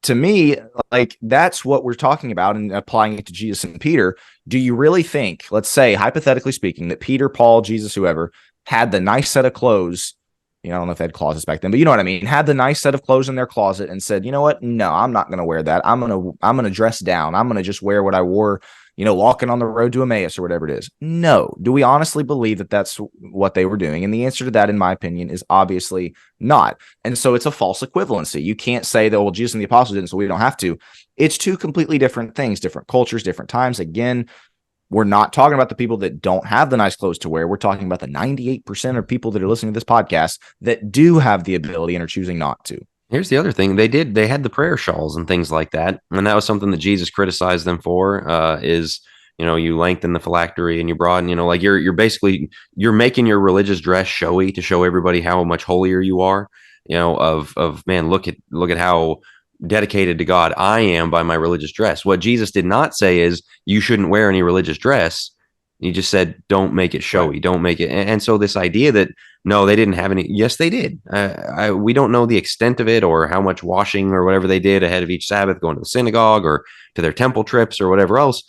To me, like, that's what we're talking about and applying it to Jesus and Peter. Do you really think, let's say, hypothetically speaking, that Peter, Paul, Jesus, whoever, had the nice set of clothes? I don't know if they had closets back then, but you know what I mean? Had the nice set of clothes in their closet and said, you know what? No, I'm not going to wear that. I'm going to dress down. I'm going to just wear what I wore, walking on the road to Emmaus or whatever it is. No. Do we honestly believe that that's what they were doing? And the answer to that, in my opinion, is obviously not. And so it's a false equivalency. You can't say that, well, Jesus and the apostles didn't, so we don't have to. It's two completely different things, different cultures, different times. Again, we're not talking about the people that don't have the nice clothes to wear. We're talking about the 98% of people that are listening to this podcast that do have the ability and are choosing not to. Here's the other thing. They had the prayer shawls and things like that. And that was something that Jesus criticized them for, you lengthen the phylactery and you broaden, like you're basically, you're making your religious dress showy to show everybody how much holier you are, man, look at how dedicated to God I am by my religious dress. What Jesus did not say is you shouldn't wear any religious dress. He just said, don't make it showy. Right. Don't make it. And so this idea that, no, they didn't have any. Yes, they did. We don't know the extent of it or how much washing or whatever they did ahead of each Sabbath, going to the synagogue or to their temple trips or whatever else.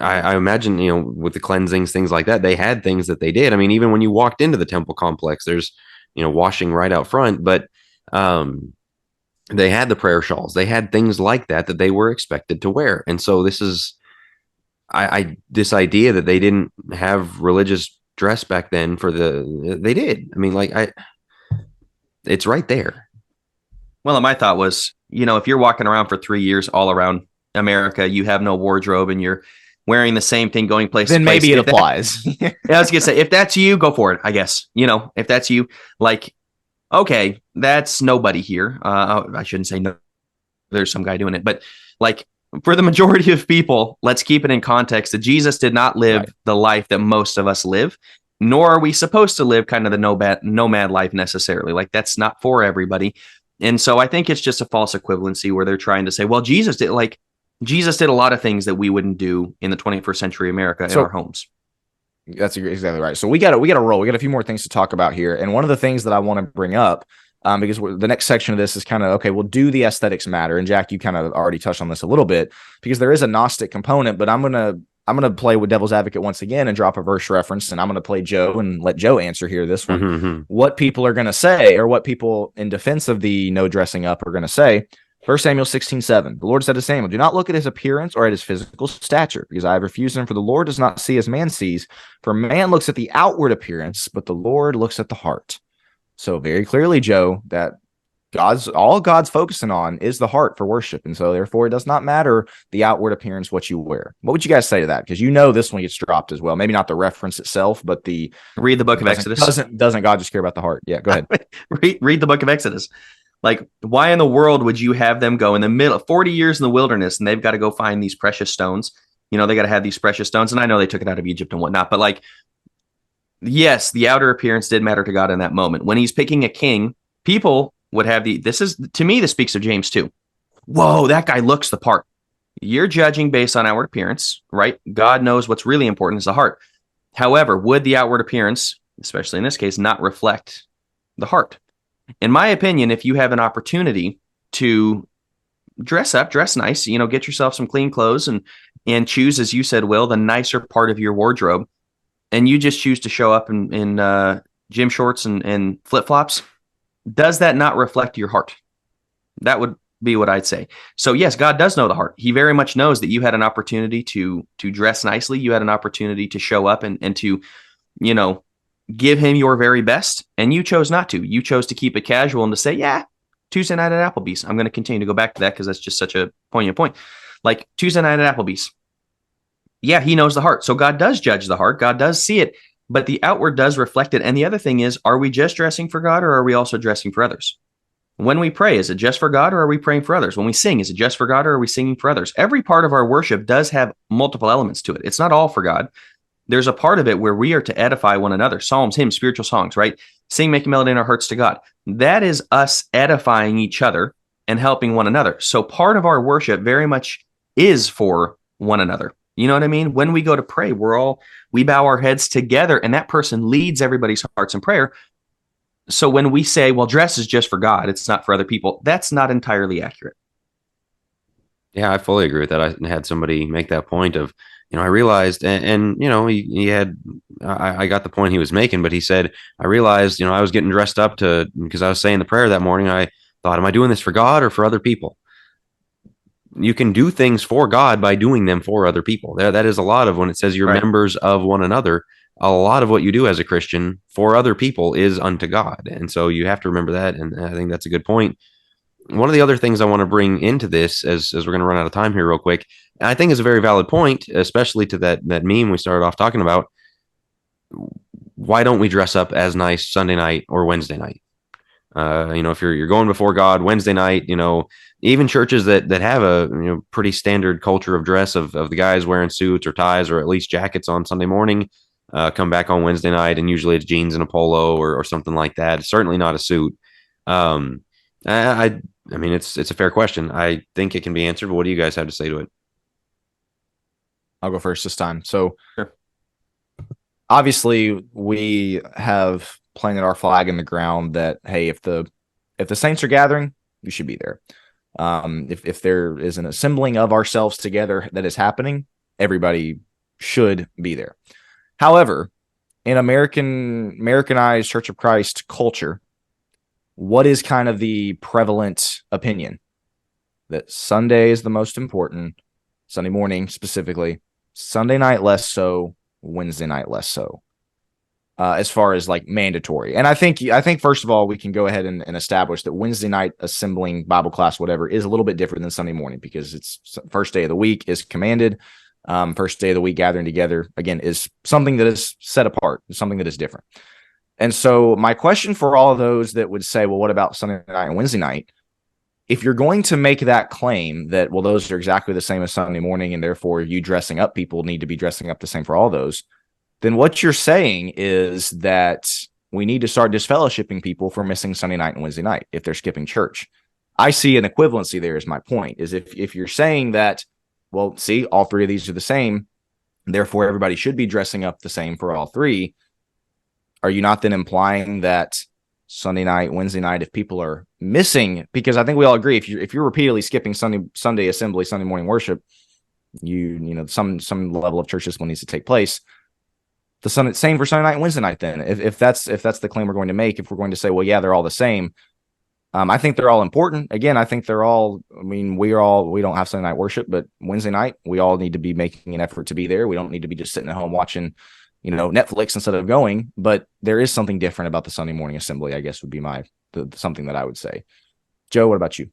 I imagine, with the cleansings, things like that, they had things that they did. I mean, even when you walked into the temple complex, there's, washing right out front, but they had the prayer shawls. They had things like that they were expected to wear. And so this is, this idea that they didn't have religious dress back then they did. I mean, it's right there. Well, my thought was, if you're walking around for 3 years all around America, you have no wardrobe and you're wearing the same thing going place then to place. Maybe it applies. I was going to say, if that's you, go for it, I guess. If that's you, okay, that's nobody here. I shouldn't say no. There's some guy doing it, but for the majority of people, let's keep it in context that Jesus did not live the life that most of us live, nor are we supposed to live kind of the nomad life necessarily. That's not for everybody. And so I think it's just a false equivalency where they're trying to say, well, Jesus did, Jesus did a lot of things that we wouldn't do in the 21st century America in our homes. That's exactly right. So we got to roll. We got a few more things to talk about here. And one of the things that I want to bring up, because the next section of this is kind of, okay, well, do the aesthetics matter? And Jack, you kind of already touched on this a little bit, because there is a Gnostic component, but I'm going to play with devil's advocate once again and drop a verse reference, and I'm going to play Joe and let Joe answer here this one. Mm-hmm. What people are going to say, or what people in defense of the no dressing up are going to say. 1 Samuel 16:7. The Lord said to Samuel, do not look at his appearance or at his physical stature, because I have refused him, for the Lord does not see as man sees. For man looks at the outward appearance, but the Lord looks at the heart. So very clearly, Joe, that all God's focusing on is the heart for worship. And so therefore it does not matter the outward appearance, what you wear. What would you guys say to that? Because this one gets dropped as well. Maybe not the reference itself, but read the book of Exodus. Doesn't God just care about the heart? Yeah, go ahead. read the book of Exodus. Like, why in the world would you have them go in the middle 40 years in the wilderness, and they've got to go find these precious stones? They got to have these precious stones. And I know they took it out of Egypt and whatnot, but like, yes, the outer appearance did matter to God in that moment. When he's picking a king, people would have to me, this speaks of James too. Whoa, that guy looks the part. You're judging based on outward appearance, right? God knows what's really important is the heart. However, would the outward appearance, especially in this case, not reflect the heart? In my opinion, if you have an opportunity to dress up, dress nice, get yourself some clean clothes and choose, as you said, Will, the nicer part of your wardrobe, and you just choose to show up in gym shorts and flip-flops, does that not reflect your heart? That would be what I'd say. So yes, God does know the heart. He very much knows that you had an opportunity to dress nicely. You had an opportunity to show up and to, give him your very best, and you chose not to. You chose to keep it casual and to say, yeah, Tuesday night at Applebee's. I'm going to continue to go back to that because that's just such a poignant point. Like Tuesday night at Applebee's. Yeah, he knows the heart. So God does judge the heart. God does see it, but the outward does reflect it. And the other thing is, are we just dressing for God, or are we also dressing for others? When we pray, is it just for God, or are we praying for others? When we sing, is it just for God, or are we singing for others? Every part of our worship does have multiple elements to it. It's not all for God. There's a part of it where we are to edify one another. Psalms, hymns, spiritual songs, right? Sing, make a melody in our hearts to God. That is us edifying each other and helping one another. So part of our worship very much is for one another. You know what I mean? When we go to pray, we bow our heads together, and that person leads everybody's hearts in prayer. So when we say, well, dress is just for God, it's not for other people, that's not entirely accurate. Yeah, I fully agree with that. I had somebody make that point of, I realized, and I got the point he was making, but he said, I realized, I was getting dressed up because I was saying the prayer that morning. I thought, am I doing this for God or for other people? You can do things for God by doing them for other people. That is a lot of when it says you're right. members of one another. A lot of what you do as a Christian for other people is unto God. And so you have to remember that. And I think that's a good point. One of the other things I want to bring into this, as we're going to run out of time here real quick, and I think is a very valid point, especially to that meme we started off talking about. Why don't we dress up as nice Sunday night or Wednesday night? If you're going before God Wednesday night, even churches that have a pretty standard culture of dress of the guys wearing suits or ties or at least jackets on Sunday morning, come back on Wednesday night, and usually it's jeans and a polo or something like that. It's certainly not a suit. I mean, it's a fair question. I think it can be answered, but what do you guys have to say to it? I'll go first this time. So sure. Obviously we have planted our flag in the ground that, hey, if the saints are gathering, we should be there. If there is an assembling of ourselves together that is happening, everybody should be there. However, in Americanized Church of Christ culture, what is kind of the prevalent opinion? That Sunday is the most important, Sunday morning specifically, Sunday night less so, Wednesday night less so, as far as like mandatory. And I think first of all, we can go ahead and establish that Wednesday night assembling, Bible class, whatever, is a little bit different than Sunday morning, because it's first day of the week is commanded. First day of the week gathering together, again, is something that is set apart, something that is different. And so my question for all of those that would say, well, what about Sunday night and Wednesday night? If you're going to make that claim that, well, those are exactly the same as Sunday morning, and therefore you dressing up people need to be dressing up the same for all those, then what you're saying is that we need to start disfellowshipping people for missing Sunday night and Wednesday night if they're skipping church. I see an equivalency there is my point, is if you're saying that well, see, all three of these are the same. Therefore, everybody should be dressing up the same for all three. Are you not then implying that Sunday night, Wednesday night, if people are missing, because I think we all agree, if you're repeatedly skipping Sunday assembly, Sunday morning worship, you know, some level of church discipline needs to take place. The same for Sunday night and Wednesday night. Then, if that's the claim we're going to make, if we're going to say, well, yeah, they're all the same, I think they're all important. Again, I think they're all. I mean, we don't have Sunday night worship, but Wednesday night we all need to be making an effort to be there. We don't need to be just sitting at home watching, you know, Netflix instead of going. But there is something different about the Sunday morning assembly, I guess, would be something that I would say. Joe, what about you?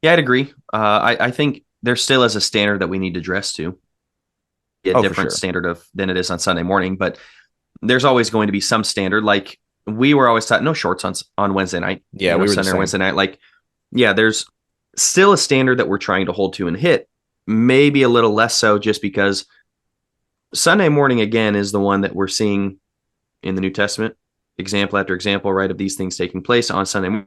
Yeah, I'd agree. I think there still is a standard that we need to dress to. A different standard than it is on Sunday morning, but there's always going to be some standard. Like we were always taught no shorts on Wednesday night. Yeah, we were Sunday or Wednesday night. Like, yeah, there's still a standard that we're trying to hold to and hit. Maybe a little less so, just because Sunday morning again is the one that we're seeing in the New Testament, example after example, right, of these things taking place on Sunday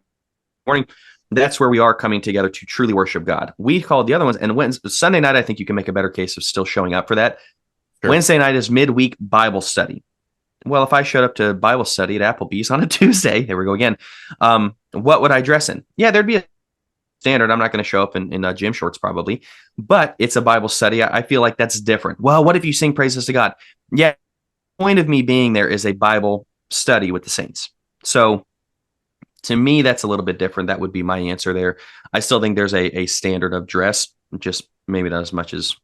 morning. That's where we are coming together to truly worship God. We called the other ones, and Sunday night, I think you can make a better case of still showing up for that. Sure. Wednesday night is midweek Bible study. Well, if I showed up to Bible study at Applebee's on a Tuesday, there we go again, what would I dress in? Yeah, there'd be a standard. I'm not going to show up in gym shorts probably, but it's a Bible study. I feel like that's different. Well, what if you sing praises to God? Yeah, the point of me being there is a Bible study with the saints. So to me, that's a little bit different. That would be my answer there. I still think there's a standard of dress, just maybe not as much as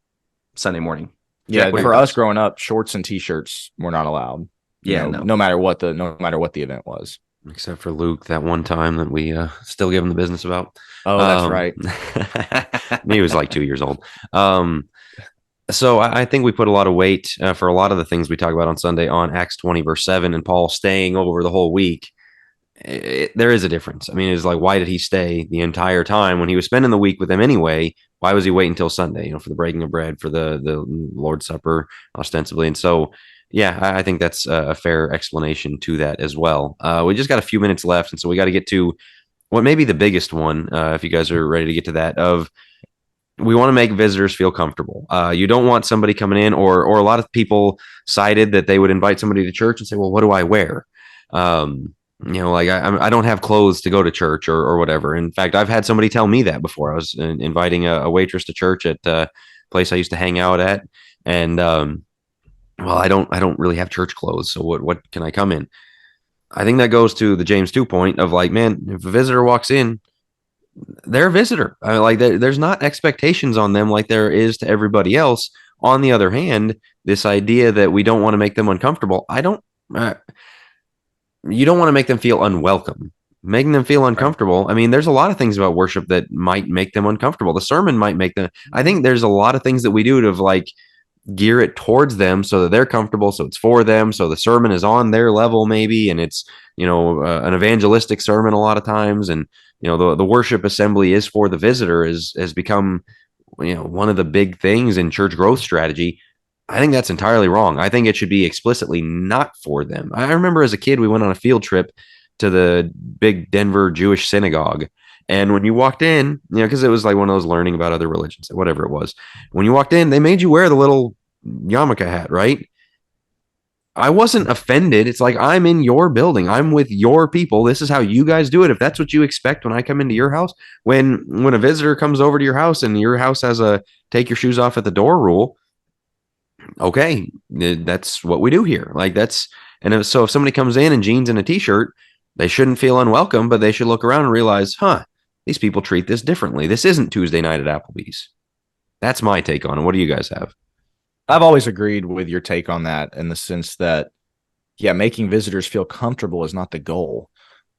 Sunday morning. Yeah, for us growing up, shorts and t-shirts were not allowed. Yeah, no matter what the event was. Except for Luke, that one time that we still give him the business about. Oh, that's right. He was like 2 years old. So I think we put a lot of weight for a lot of the things we talk about on Sunday on Acts 20, verse 7, and Paul staying over the whole week. There is a difference. I mean, it's like, why did he stay the entire time when he was spending the week with them anyway? Why was he waiting until Sunday, you know, for the breaking of bread, for the Lord's Supper, ostensibly? And so, yeah, I think that's a fair explanation to that as well. We just got a few minutes left, and so we got to get to what may be the biggest one, if you guys are ready to get to that, of we want to make visitors feel comfortable. You don't want somebody coming in, or a lot of people cited that they would invite somebody to church and say, well, what do I wear? You know, like I don't have clothes to go to church or whatever. In fact, I've had somebody tell me that before. I was inviting a waitress to church at a place I used to hang out at. And, well, I don't really have church clothes. So what can I come in? I think that goes to the James 2 point of like, man, if a visitor walks in, they're a visitor. I mean, like there's not expectations on them like there is to everybody else. On the other hand, this idea that we don't want to make them uncomfortable, you don't want to make them feel unwelcome. Making them feel uncomfortable. I mean, there's a lot of things about worship that might make them uncomfortable. The sermon might make them. I think there's a lot of things that we do to like gear it towards them so that they're comfortable. So it's for them. So the sermon is on their level, maybe, and it's, you know, an evangelistic sermon a lot of times. And, you know, the worship assembly is for the visitor has become, you know, one of the big things in church growth strategy. I think that's entirely wrong. I think it should be explicitly not for them. I remember as a kid, we went on a field trip to the big Denver Jewish synagogue. And when you walked in, you know, because it was like one of those learning about other religions, whatever it was. When you walked in, they made you wear the little yarmulke hat, right? I wasn't offended. It's like, I'm in your building. I'm with your people. This is how you guys do it. If that's what you expect when I come into your house, when a visitor comes over to your house and your house has a take your shoes off at the door rule, okay, that's what we do here. Like so if somebody comes in jeans and a t-shirt, they shouldn't feel unwelcome, but they should look around and realize, these people treat this differently. This isn't Tuesday night at Applebee's. That's my take on it. What do you guys have? I've always agreed with your take on that in the sense that, yeah, making visitors feel comfortable is not the goal.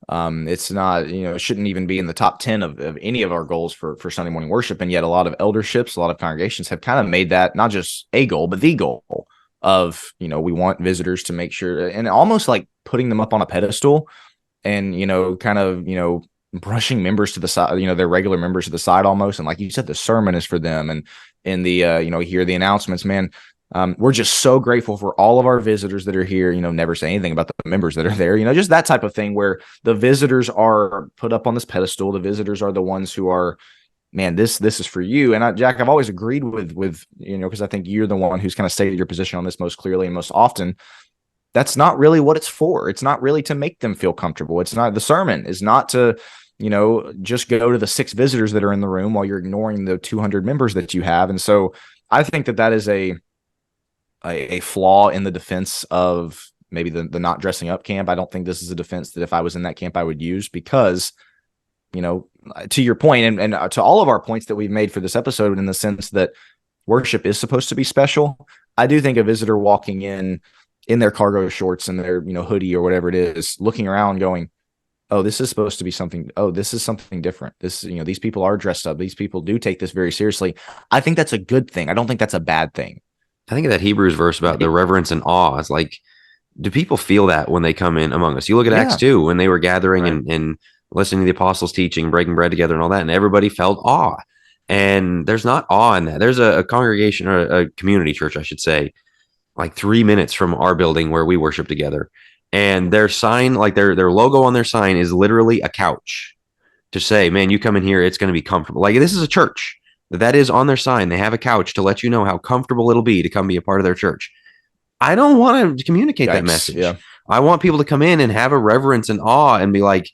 It's not, you know, it shouldn't even be in the top 10 of any of our goals for Sunday morning worship. And yet a lot of elderships, a lot of congregations have kind of made that not just a goal, but the goal of, you know, we want visitors to make sure, and almost like putting them up on a pedestal and, you know, kind of, you know, brushing members to the side, you know, their regular members to the side almost. And like you said, the sermon is for them. And in the, you know, hear the announcements, man. We're just so grateful for all of our visitors that are here, you know, never say anything about the members that are there, you know, just that type of thing where the visitors are put up on this pedestal. The visitors are the ones who are, man, this is for you. And Jack, I've always agreed with because I think you're the one who's kind of stated your position on this most clearly and most often. That's not really what it's for. It's not really to make them feel comfortable. It's not, the sermon is not to, just go to the 6 visitors that are in the room while you're ignoring the 200 members that you have. And so I think that is a flaw in the defense of maybe the not dressing up camp. I don't think this is a defense that if I was in that camp, I would use, because, to your point, and to all of our points that we've made for this episode, in the sense that worship is supposed to be special. I do think a visitor walking in their cargo shorts and their, hoodie or whatever it is, looking around going, oh, this is supposed to be something. Oh, this is something different. This, these people are dressed up. These people do take this very seriously. I think that's a good thing. I don't think that's a bad thing. I think of that Hebrews verse about the reverence and awe. It's like, do people feel that when they come in among us? You look at Acts 2, when they were gathering and listening to the apostles teaching, breaking bread together and all that, and everybody felt awe. And there's not awe in that. There's a congregation, or a community church, I should say, like 3 minutes from our building where we worship together. And their sign, like their logo on their sign, is literally a couch to say, man, you come in here, it's going to be comfortable. Like, this is a church. That is on their sign. They have a couch to let you know how comfortable it'll be to come be a part of their church. I don't want to communicate that message. Yeah. I want people to come in and have a reverence and awe and be like,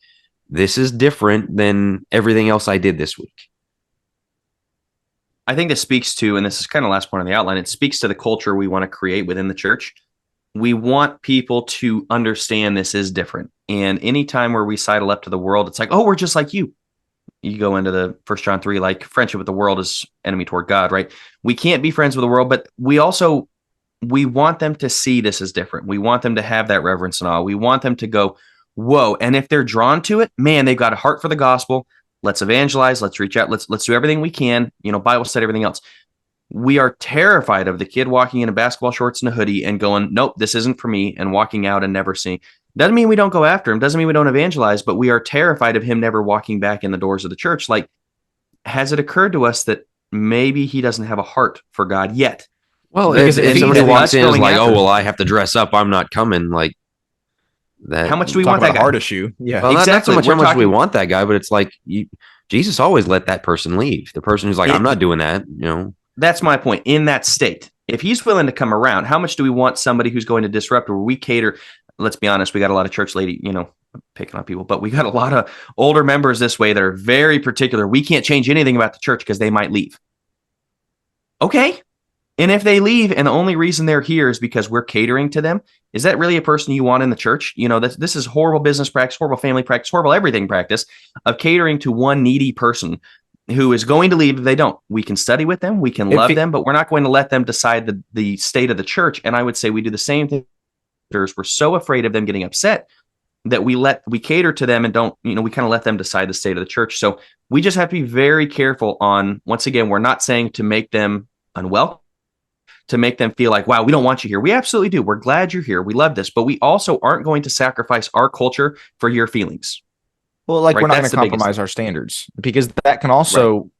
this is different than everything else I did this week. I think this speaks to, and this is kind of the last point on the outline, it speaks to the culture we want to create within the church. We want people to understand this is different. And anytime where we sidle up to the world, it's like, oh, we're just like you. You go into the 1 John 3, like, friendship with the world is enemy toward God, right? We can't be friends with the world, but we want them to see this as different. We want them to have that reverence and awe. We want them to go, whoa. And if they're drawn to it, man, they've got a heart for the gospel. Let's evangelize. Let's reach out. Let's do everything we can. Bible study, everything else. We are terrified of the kid walking in a basketball shorts and a hoodie and going, nope, this isn't for me, and walking out and never seeing. Doesn't mean we don't go after him. Doesn't mean we don't evangelize, but we are terrified of him never walking back in the doors of the church. Like, has it occurred to us that maybe he doesn't have a heart for God yet? Well, if somebody walks in and is like, oh, well, I have to dress up, I'm not coming, like that. How much do we want that guy? Heart issue. Yeah, well, exactly. Not so much how much we want that guy, but it's like, Jesus always let that person leave. The person who's like, I'm not doing that, That's my point. In that state, if he's willing to come around, how much do we want somebody who's going to disrupt, or we cater? Let's be honest, we got a lot of church lady, picking on people, but we got a lot of older members this way that are very particular. We can't change anything about the church because they might leave. Okay. And if they leave and the only reason they're here is because we're catering to them, is that really a person you want in the church? This is horrible business practice, horrible family practice, horrible everything practice of catering to one needy person who is going to leave if they don't. We can study with them, we can love them, but we're not going to let them decide the state of the church. And I would say we do the same thing. We're so afraid of them getting upset that we cater to them and don't, we kind of let them decide the state of the church. So we just have to be very careful on, once again, we're not saying to make them unwelcome, to make them feel like, wow, we don't want you here. We absolutely do. We're glad you're here. We love this, but we also aren't going to sacrifice our culture for your feelings. Well, like, right? We're not going to compromise our standards, because that can also,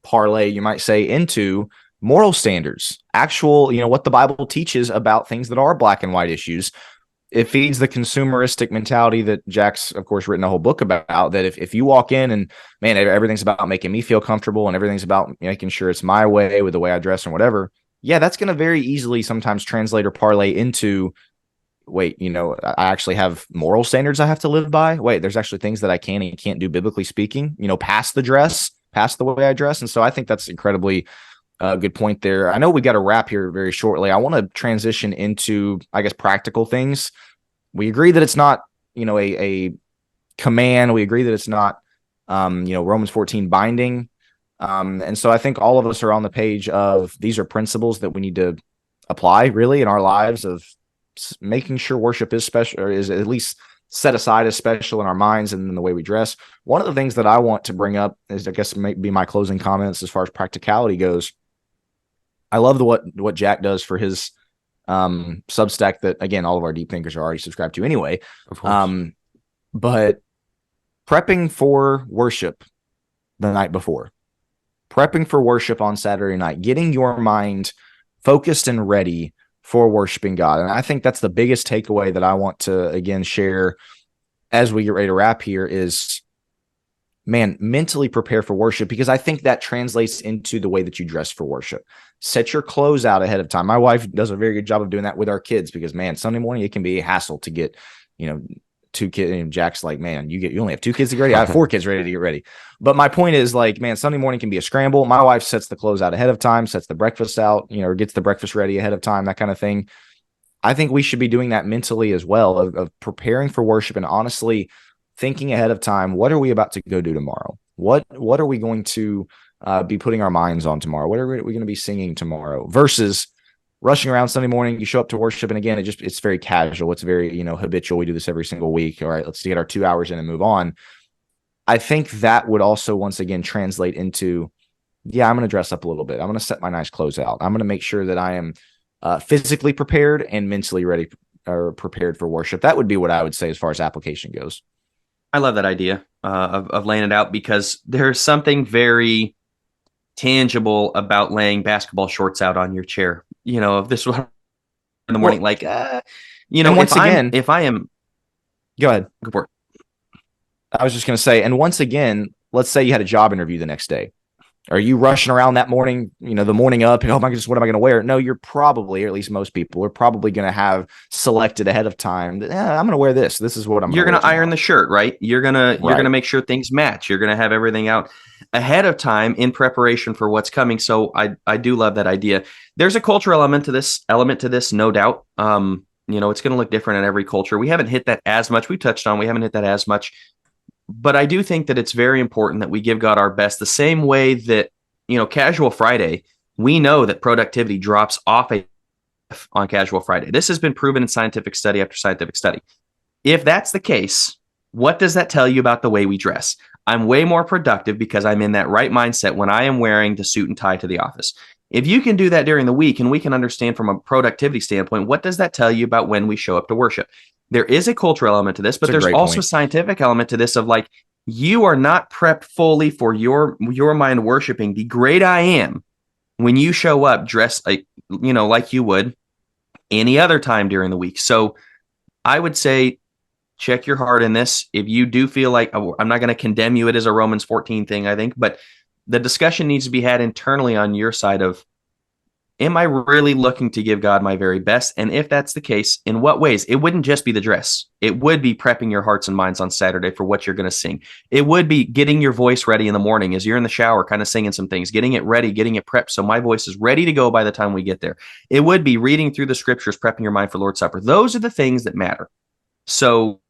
parlay, you might say, into moral standards, actual, what the Bible teaches about things that are black and white issues. It feeds the consumeristic mentality that Jack's, of course, written a whole book about, that if you walk in and, man, everything's about making me feel comfortable and everything's about making sure it's my way with the way I dress and whatever. Yeah, that's going to very easily sometimes translate or parlay into, wait, I actually have moral standards I have to live by. Wait, there's actually things that I can and can't do biblically speaking, past the dress, past the way I dress. And so I think that's incredibly good point there. I know we got to wrap here very shortly. I want to transition into, I guess, practical things. We agree that it's not, a command. We agree that it's not, Romans 14 binding. And so I think all of us are on the page of, these are principles that we need to apply really in our lives, of making sure worship is special, or is at least set aside as special in our minds and in the way we dress. One of the things that I want to bring up is, I guess, maybe my closing comments as far as practicality goes. I love what Jack does for his Substack that, again, all of our deep thinkers are already subscribed to anyway. Of course. But prepping for worship the night before, prepping for worship on Saturday night, getting your mind focused and ready for worshiping God. And I think that's the biggest takeaway that I want to, again, share as we get ready to wrap here is, man, mentally prepare for worship, because I think that translates into the way that you dress for worship. Set your clothes out ahead of time. My wife does a very good job of doing that with our kids, because man, Sunday morning, it can be a hassle to get, two kids. And Jack's like, man, you only have 2 kids to get ready. I have 4 kids ready to get ready. But my point is, like, man, Sunday morning can be a scramble. My wife sets the clothes out ahead of time, sets the breakfast out, or gets the breakfast ready ahead of time, that kind of thing. I think we should be doing that mentally as well, of preparing for worship, and honestly thinking ahead of time. What are we about to go do tomorrow? What are we going to be putting our minds on tomorrow? What are we going to be singing tomorrow? Versus rushing around Sunday morning. You show up to worship, and again, it's very casual. It's very, habitual. We do this every single week. All right, let's get our 2 hours in and move on. I think that would also, once again, translate into, yeah, I'm going to dress up a little bit. I'm going to set my nice clothes out. I'm going to make sure that I am physically prepared and mentally ready or prepared for worship. That would be what I would say as far as application goes. I love that idea of laying it out, because there's something very tangible about laying basketball shorts out on your chair. If this was in the morning, if I am, go ahead. Go for it. I was just going to say, and once again, let's say you had a job interview the next day. Are you rushing around that morning, the morning up, and oh my goodness, what am I going to wear? No, you're probably, or at least most people are probably going to have selected ahead of time that I'm going to wear this. This is what you're going to iron the shirt, right? You're going to make sure things match. You're going to have everything out ahead of time in preparation for what's coming. So I do love that idea. There's a cultural element to this, no doubt. It's going to look different in every culture. We haven't hit that as much. We haven't hit that as much. But I do think that it's very important that we give God our best, the same way that, Casual Friday, we know that productivity drops off on Casual Friday. This has been proven in scientific study after scientific study. If that's the case, what does that tell you about the way we dress? I'm way more productive because I'm in that right mindset when I am wearing the suit and tie to the office. If you can do that during the week, and we can understand from a productivity standpoint, what does that tell you about when we show up to worship? There is a cultural element to this, but there's also a scientific element to this of, like, you are not prepped fully for your mind worshiping the great I am when you show up dressed like you would any other time during the week. So I would say check your heart in this. If you do feel like, I'm not going to condemn you, it is a Romans 14 thing, I think, but the discussion needs to be had internally on your side of, am I really looking to give God my very best? And if that's the case, in what ways? It wouldn't just be the dress. It would be prepping your hearts and minds on Saturday for what you're going to sing. It would be getting your voice ready in the morning as you're in the shower, kind of singing some things, getting it ready, getting it prepped so my voice is ready to go by the time we get there. It would be reading through the scriptures, prepping your mind for Lord's Supper. Those are the things that matter. So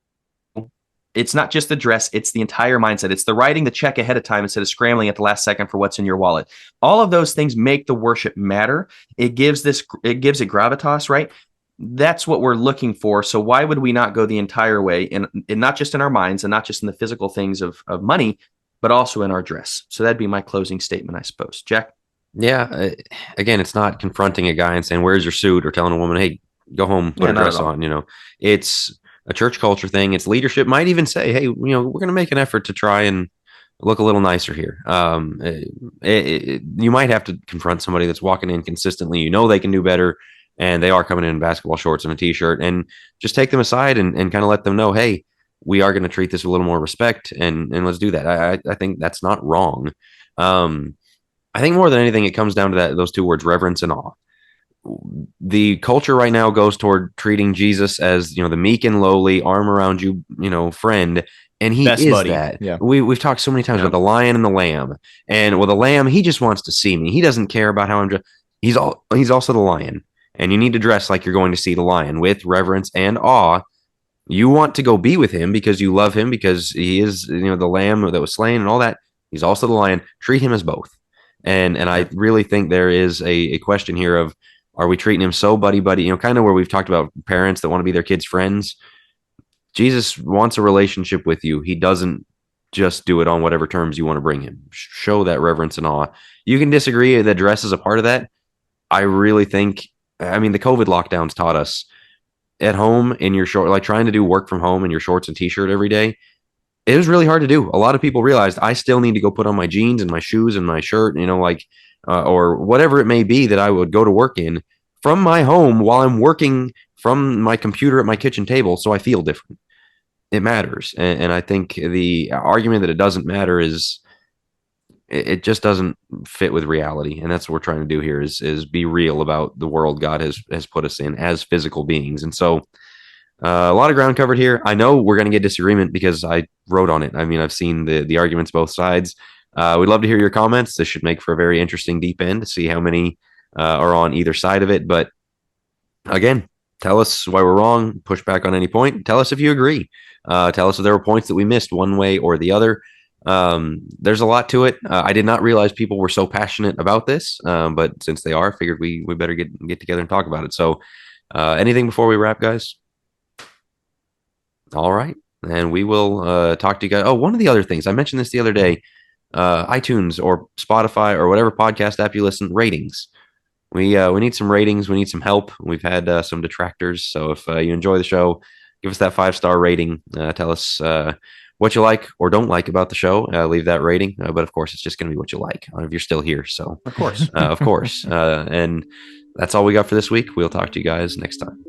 it's not just the dress, it's the entire mindset. It's the writing the check ahead of time instead of scrambling at the last second for what's in your wallet. All of those things make the worship matter. It gives it gravitas, right? That's what we're looking for. So why would we not go the entire way, and not just in our minds and not just in the physical things of money, but also in our dress? So that'd be my closing statement, I suppose. Jack? Yeah. Again, it's not confronting a guy and saying, where's your suit? Or telling a woman, hey, go home, put a dress on. It's a church culture thing. It's leadership might even say, hey, we're going to make an effort to try and look a little nicer here. You might have to confront somebody that's walking in consistently. They can do better, and they are coming in basketball shorts and a t-shirt, and just take them aside and kind of let them know, hey, we are going to treat this with a little more respect, and let's do that. I think that's not wrong. I think more than anything, it comes down to those 2 words, reverence and awe. The culture right now goes toward treating Jesus as, the meek and lowly, arm around you, friend. And he Best is buddy. That. Yeah. We've talked so many times about the lion and the lamb. And the lamb, he just wants to see me. He doesn't care about how I'm dressed. He's also the lion. And you need to dress like you're going to see the lion with reverence and awe. You want to go be with him because you love him, because he is, the lamb that was slain and all that. He's also the lion. Treat him as both. And I really think there is a question here of, are we treating him so buddy, kind of where we've talked about parents that want to be their kids' friends? Jesus wants a relationship with you. He doesn't just do it on whatever terms you want to bring him. Show that reverence and awe. You can disagree that dress is a part of that. I really think, the COVID lockdowns taught us at home in your short, like trying to do work from home in your shorts and t-shirt every day. It was really hard to do. A lot of people realized I still need to go put on my jeans and my shoes and my shirt, or whatever it may be that I would go to work in from my home while I'm working from my computer at my kitchen table, so I feel different. it matters. And I think the argument that it doesn't matter is it just doesn't fit with reality. And that's what we're trying to do here is be real about the world God has put us in as physical beings. And so a lot of ground covered here. I know we're going to get disagreement because I wrote on it. I mean, I've seen the arguments both sides. We'd love to hear your comments. This should make for a very interesting deep end to see how many are on either side of it. But again, tell us why we're wrong. Push back on any point. Tell us if you agree. Tell us if there were points that we missed one way or the other. There's a lot to it. I did not realize people were so passionate about this, but since they are, I figured we better get together and talk about it. So, anything before we wrap, guys? All right, and we will talk to you guys. Oh, one of the other things I mentioned this the other day, iTunes or Spotify or whatever podcast app you listen, ratings. We need some ratings. We need some help. We've had some detractors. So if you enjoy the show, give us that 5-star rating. Tell us what you like or don't like about the show. Leave that rating. But of course, it's just going to be what you like if you're still here. So Of course. of course. And that's all we got for this week. We'll talk to you guys next time.